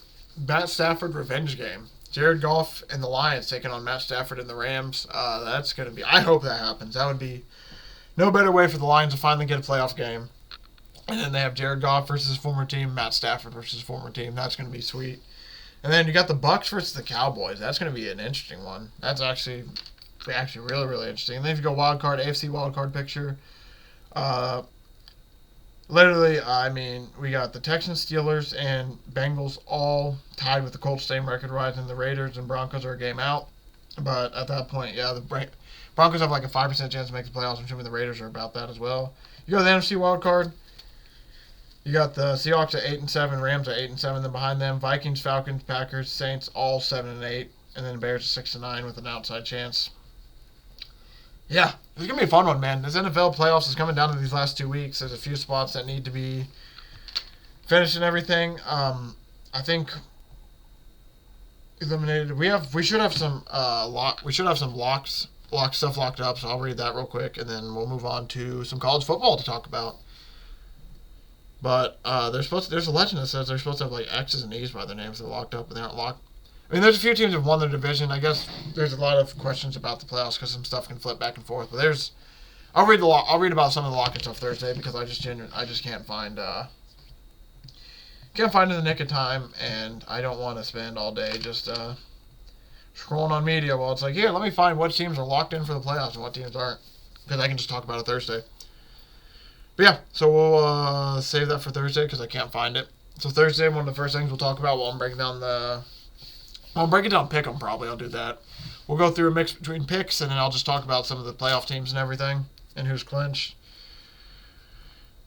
Matt Stafford revenge game. Jared Goff and the Lions taking on Matt Stafford and the Rams. That's going to be... I hope that happens. That would be no better way for the Lions to finally get a playoff game. And then they have Jared Goff versus his former team, Matt Stafford versus his former team. That's going to be sweet. And then you got the Bucs versus the Cowboys. That's going to be an interesting one. That's actually really, really interesting. And then if you go wild card, AFC wild card picture, literally, I mean, we got the Texans, Steelers, and Bengals all tied with the Colts, same record-wise, and the Raiders and Broncos are a game out. But at that point, yeah, the Broncos have like a 5% chance to make the playoffs. I'm assuming the Raiders are about that as well. You go to the NFC wild card. You got the Seahawks at 8-7, Rams at 8-7. Then behind them, Vikings, Falcons, Packers, Saints, all 7-8, and then the Bears at 6-9 with an outside chance. Yeah, it's gonna be a fun one, man. This NFL playoffs is coming down to these last 2 weeks. There's a few spots that need to be finished and everything. I think eliminated. We should have some lock stuff locked up. So I'll read that real quick, and then we'll move on to some college football to talk about. But there's a legend that says they're supposed to have like X's and E's by their names. They're locked up, but they aren't locked. I mean, there's a few teams that have won their division. I guess there's a lot of questions about the playoffs because some stuff can flip back and forth. But I'll read about some of the lock-in stuff Thursday because I just can't find in the nick of time, and I don't want to spend all day just scrolling on media while it's like, here, let me find what teams are locked in for the playoffs and what teams aren't, because I can just talk about it Thursday. But yeah, so we'll save that for Thursday because I can't find it. So Thursday, one of the first things we'll talk about while I'm breaking down I'll break it down Pickem probably. I'll do that. We'll go through a mix between picks, and then I'll just talk about some of the playoff teams and everything, and who's clinched.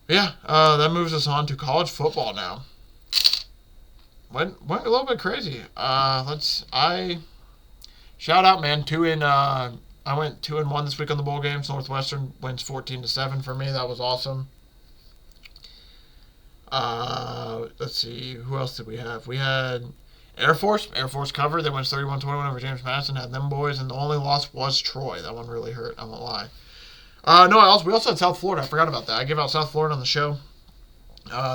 But yeah, that moves us on to college football now. Went a little bit crazy. Shout out, man. I went 2-1 this week on the bowl games. Northwestern wins 14-7 for me. That was awesome. Let's see. Who else did we have? We had Air Force covered. They went 31-21 over James Madison. Had them boys, and the only loss was Troy. That one really hurt. I won't lie. We also had South Florida. I forgot about that. I gave out South Florida on the show.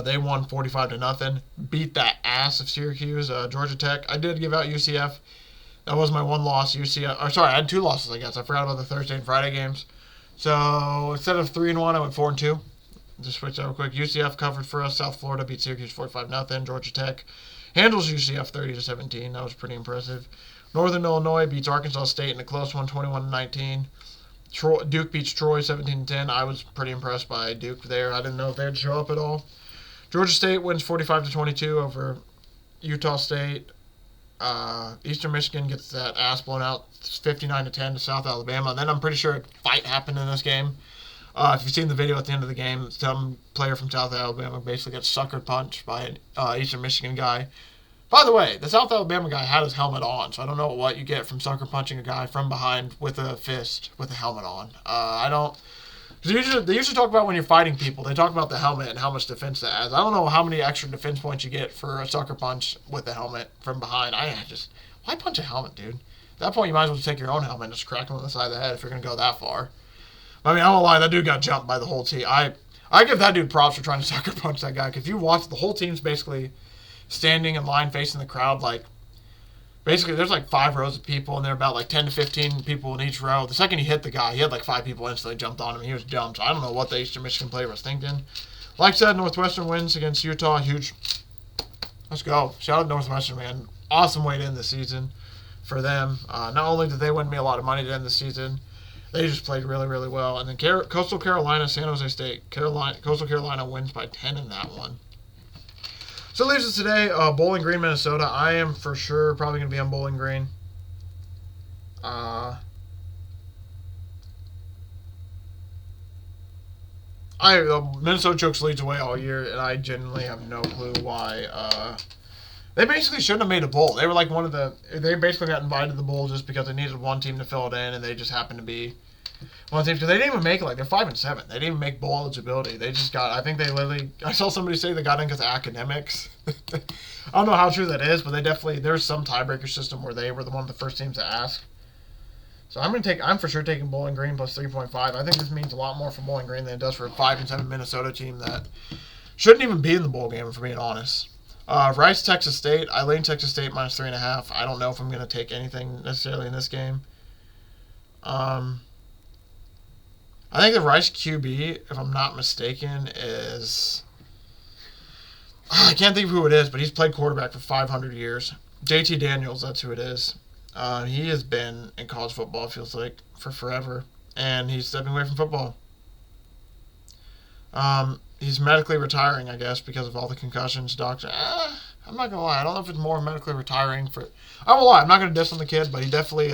They won 45-0. Beat that ass of Syracuse. Georgia Tech. I did give out UCF. That was my one loss. I had 2 losses, I guess. I forgot about the Thursday and Friday games. So instead of 3-1, I went 4-2. Just switch that real quick. UCF covered for us. South Florida beat Syracuse 45-0. Georgia Tech handles UCF 30-17. That was pretty impressive. Northern Illinois beats Arkansas State in a close one, 21-19. Duke beats Troy 17-10. I was pretty impressed by Duke there. I didn't know if they'd show up at all. Georgia State wins 45-22 over Utah State. Eastern Michigan gets that ass blown out 59-10 to South Alabama. And then I'm pretty sure a fight happened in this game. If you've seen the video at the end of the game, some player from South Alabama basically gets sucker punched by an Eastern Michigan guy. By the way, the South Alabama guy had his helmet on, so I don't know what you get from sucker punching a guy from behind with a fist with a helmet on. They usually talk about when you're fighting people, they talk about the helmet and how much defense that adds. I don't know how many extra defense points you get for a sucker punch with the helmet from behind. Why punch a helmet, dude? At that point, you might as well just take your own helmet and just crack him on the side of the head if you're going to go that far. I mean, I won't lie, that dude got jumped by the whole team. I give that dude props for trying to sucker punch that guy, because if you watch, the whole team's basically standing in line facing the crowd, like, basically there's like 5 rows of people, and there are about like 10 to 15 people in each row. The second he hit the guy, he had like 5 people instantly jumped on him. He was jumped. So I don't know what the Eastern Michigan player was thinking. Like I said, Northwestern wins against Utah. Huge. Let's go. Shout out Northwestern, man. Awesome way to end the season for them. Not only did they win me a lot of money to end the season, they just played really, really well. And then Coastal Carolina, San Jose State. Coastal Carolina wins by 10 in that one. So it leaves us today, Bowling Green, Minnesota. I am for sure probably going to be on Bowling Green. Minnesota chokes leads away all year, and I genuinely have no clue why. They basically shouldn't have made a bowl. They were like they basically got invited to the bowl just because they needed one team to fill it in, and they just happened to be one team because they didn't even make they're 5-7. They didn't even make bowl eligibility. They just got. I think they literally. I saw somebody say they got in because of academics. I don't know how true that is, but they definitely. There's some tiebreaker system where they were one of the first teams to ask. So I'm for sure taking Bowling Green plus 3.5. I think this means a lot more for Bowling Green than it does for a 5-7 Minnesota team that shouldn't even be in the bowl game, if I'm being honest. Rice, Texas State. I lean Texas State minus 3.5. I don't know if I'm going to take anything necessarily in this game. I think the Rice QB, if I'm not mistaken, is... I can't think of who it is, but he's played quarterback for 500 years. JT Daniels, that's who it is. He has been in college football, it feels like, for forever. And he's stepping away from football. He's medically retiring, I guess, because of all the concussions. Doctor, I'm not going to lie. I don't know if it's more medically retiring for... I won't lie. I'm not going to diss on the kid, but he definitely...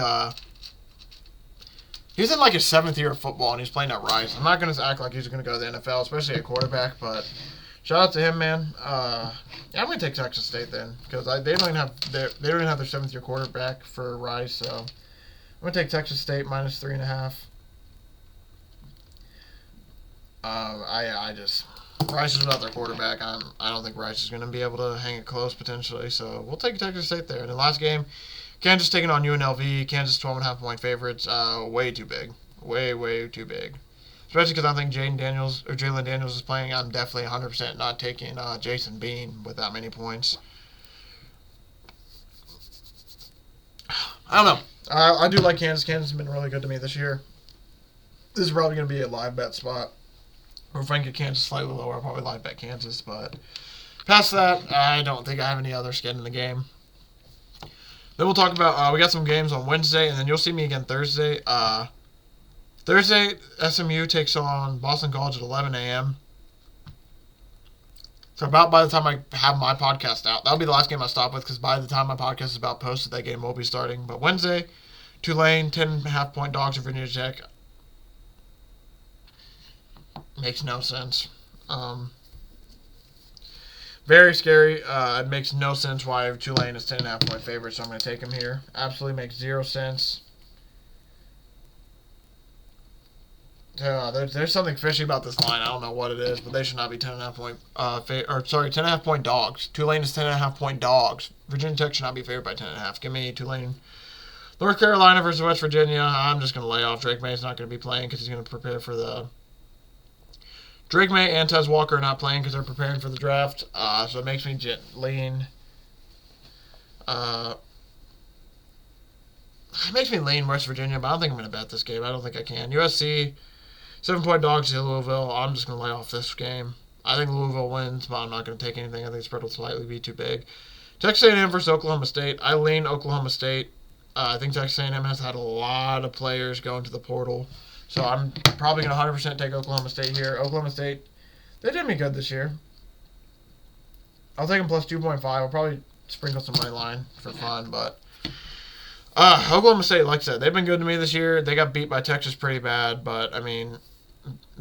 He's in his 7th year of football, and he's playing at Rice. I'm not going to act like he's going to go to the NFL, especially at quarterback, but shout out to him, man. Yeah, I'm going to take Texas State then, because they don't even have their 7th year quarterback for Rice, so I'm going to take Texas State minus 3.5. Rice is without their quarterback. I don't think Rice is going to be able to hang it close potentially, so we'll take Texas State there. And the last game, Kansas taking on UNLV. Kansas 12.5 point favorites. Way too big. Way too big. Especially because I think Jalen Daniels is playing. I'm definitely 100% not taking Jason Bean with that many points. I don't know. I do like Kansas. Kansas has been really good to me this year. This is probably going to be a live bet spot. Or if I can get Kansas slightly lower, I'll probably live bet Kansas. But past that, I don't think I have any other skin in the game. Then we'll talk about, we got some games on Wednesday, and then you'll see me again Thursday. Thursday, SMU takes on Boston College at 11 a.m. So about by the time I have my podcast out, that'll be the last game I stop with, because by the time my podcast is about posted, that game will be starting. But Wednesday, Tulane, 10.5 point dogs at Virginia Tech. Makes no sense. Very scary. It makes no sense why Tulane is 10.5 point favorite, so I'm going to take them here. Absolutely makes zero sense. There's something fishy about this line. I don't know what it is, but they should not be 10.5 point 10.5 point dogs. Tulane is 10.5 point dogs. Virginia Tech should not be favored by 10.5. Give me Tulane. North Carolina versus West Virginia. I'm just going to lay off. Drake May's not going to be playing because he's going to prepare for the... Drake May and Tez Walker are not playing because they're preparing for the draft. So it makes me lean. It makes me lean West Virginia, but I don't think I'm going to bet this game. I don't think I can. USC, 7-point dogs to Louisville. I'm just going to lay off this game. I think Louisville wins, but I'm not going to take anything. I think the spread will slightly be too big. Texas A&M versus Oklahoma State. I lean Oklahoma State. I think Texas A&M has had a lot of players go into the portal. So I'm probably going to 100% take Oklahoma State here. Oklahoma State, they did me good this year. I'll take them plus 2.5. I'll probably sprinkle some money line for fun, but Oklahoma State, like I said, they've been good to me this year. They got beat by Texas pretty bad, but I mean,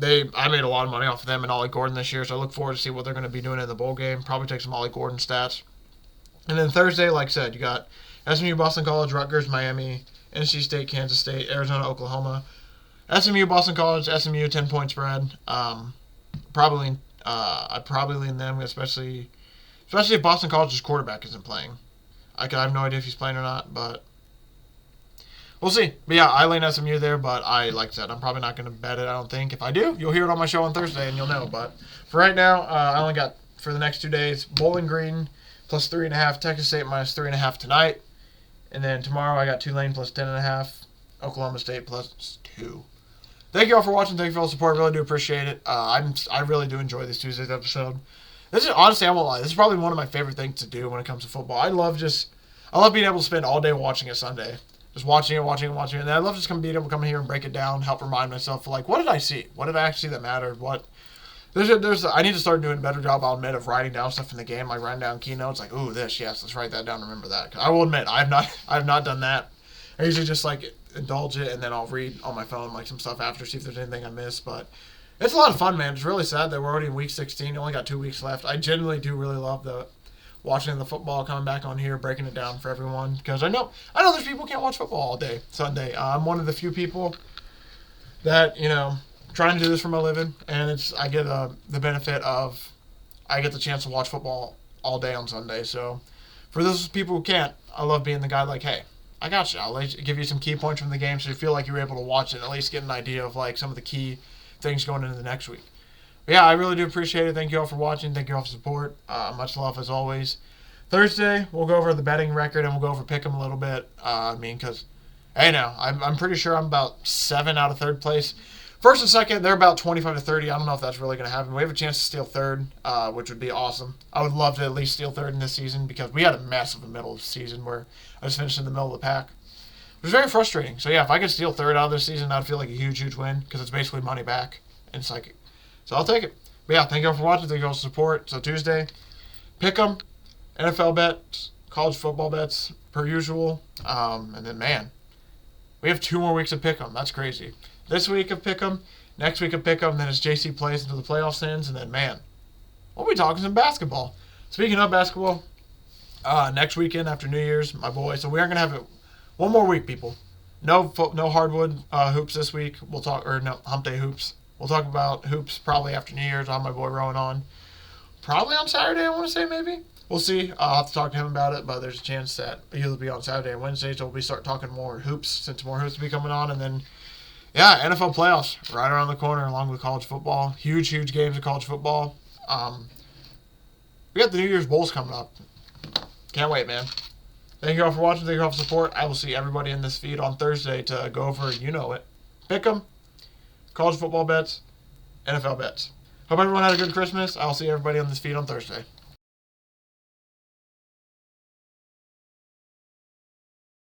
I made a lot of money off of them and Ollie Gordon this year, so I look forward to see what they're going to be doing in the bowl game. Probably take some Ollie Gordon stats. And then Thursday, like I said, you got SMU, Boston College, Rutgers, Miami, NC State, Kansas State, Arizona, Oklahoma. SMU, Boston College, SMU, 10-point spread. I'd probably lean them, especially if Boston College's quarterback isn't playing. I have no idea if he's playing or not, but we'll see. But yeah, I lean SMU there, but like I said, I'm probably not going to bet it, I don't think. If I do, you'll hear it on my show on Thursday, and you'll know. But for right now, I only got, for the next 2 days, Bowling Green plus 3.5, Texas State minus 3.5 tonight. And then tomorrow I got Tulane plus 10.5, Oklahoma State plus 2. Thank you all for watching. Thank you for all the support. I really do appreciate it. I really do enjoy this Tuesday's episode. This is, honestly, I won't lie, this is probably one of my favorite things to do when it comes to football. I love being able to spend all day watching it Sunday. Just watching it. And then I love just being able to come here and break it down, help remind myself, what did I see? What did I actually see that mattered? I need to start doing a better job, I'll admit, of writing down stuff in the game, like writing down keynotes, ooh, this, yes, let's write that down, remember that. 'Cause I will admit, I have not done that. I usually just, indulge it, and then I'll read on my phone, some stuff after, see if there's anything I missed, but it's a lot of fun, man. It's really sad that we're already in week 16, you only got 2 weeks left. I genuinely do really love watching the football, coming back on here, breaking it down for everyone, because I know there's people who can't watch football all day, Sunday. I'm one of the few people. that, trying to do this for my living, and I get the benefit of I get the chance to watch football all day on Sunday. So for those people who can't, I love being the guy like, hey, I got you. I'll give you some key points from the game so you feel like you were able to watch it and at least get an idea of like some of the key things going into the next week. But yeah, I really do appreciate it. Thank you all for watching. Thank you all for support. Much love as always. Thursday, we'll go over the betting record and we'll go over Pickem a little bit. Because, hey, now, I'm pretty sure I'm about 7 out of third place. First and second, they're about 25 to 30. I don't know if that's really going to happen. We have a chance to steal third, which would be awesome. I would love to at least steal third in this season because we had a mess of a middle of the season where I just finished in the middle of the pack. It was very frustrating. So, yeah, if I could steal third out of this season, I'd feel like a huge, huge win because it's basically money back. And it's like, so I'll take it. But, yeah, thank you all for watching. Thank you all for support. So, Tuesday, Pick'em, NFL bets, college football bets, per usual. And then, man, we have 2 more weeks of Pick'em. That's crazy. This week of Pick'em, next week of Pick'em, then as JC plays into the playoffs ends, and then, man, we'll be talking some basketball. Speaking of basketball, next weekend after New Year's, my boy, so we aren't going to have it one more week, people. No hardwood hoops this week. We'll talk, or no, hump day hoops. We'll talk about hoops probably after New Year's. I'll have my boy Rowan on. Probably on Saturday, I want to say, maybe. We'll see. I'll have to talk to him about it, but there's a chance that he'll be on Saturday and Wednesday, so we'll start talking more hoops since more hoops will be coming on, and then yeah, NFL playoffs right around the corner along with college football. Huge, huge games of college football. We got the New Year's Bowls coming up. Can't wait, man. Thank you all for watching. Thank you all for support. I will see everybody in this feed on Thursday to go over, you know it. Pick'em, college football bets, NFL bets. Hope everyone had a good Christmas. I'll see everybody on this feed on Thursday.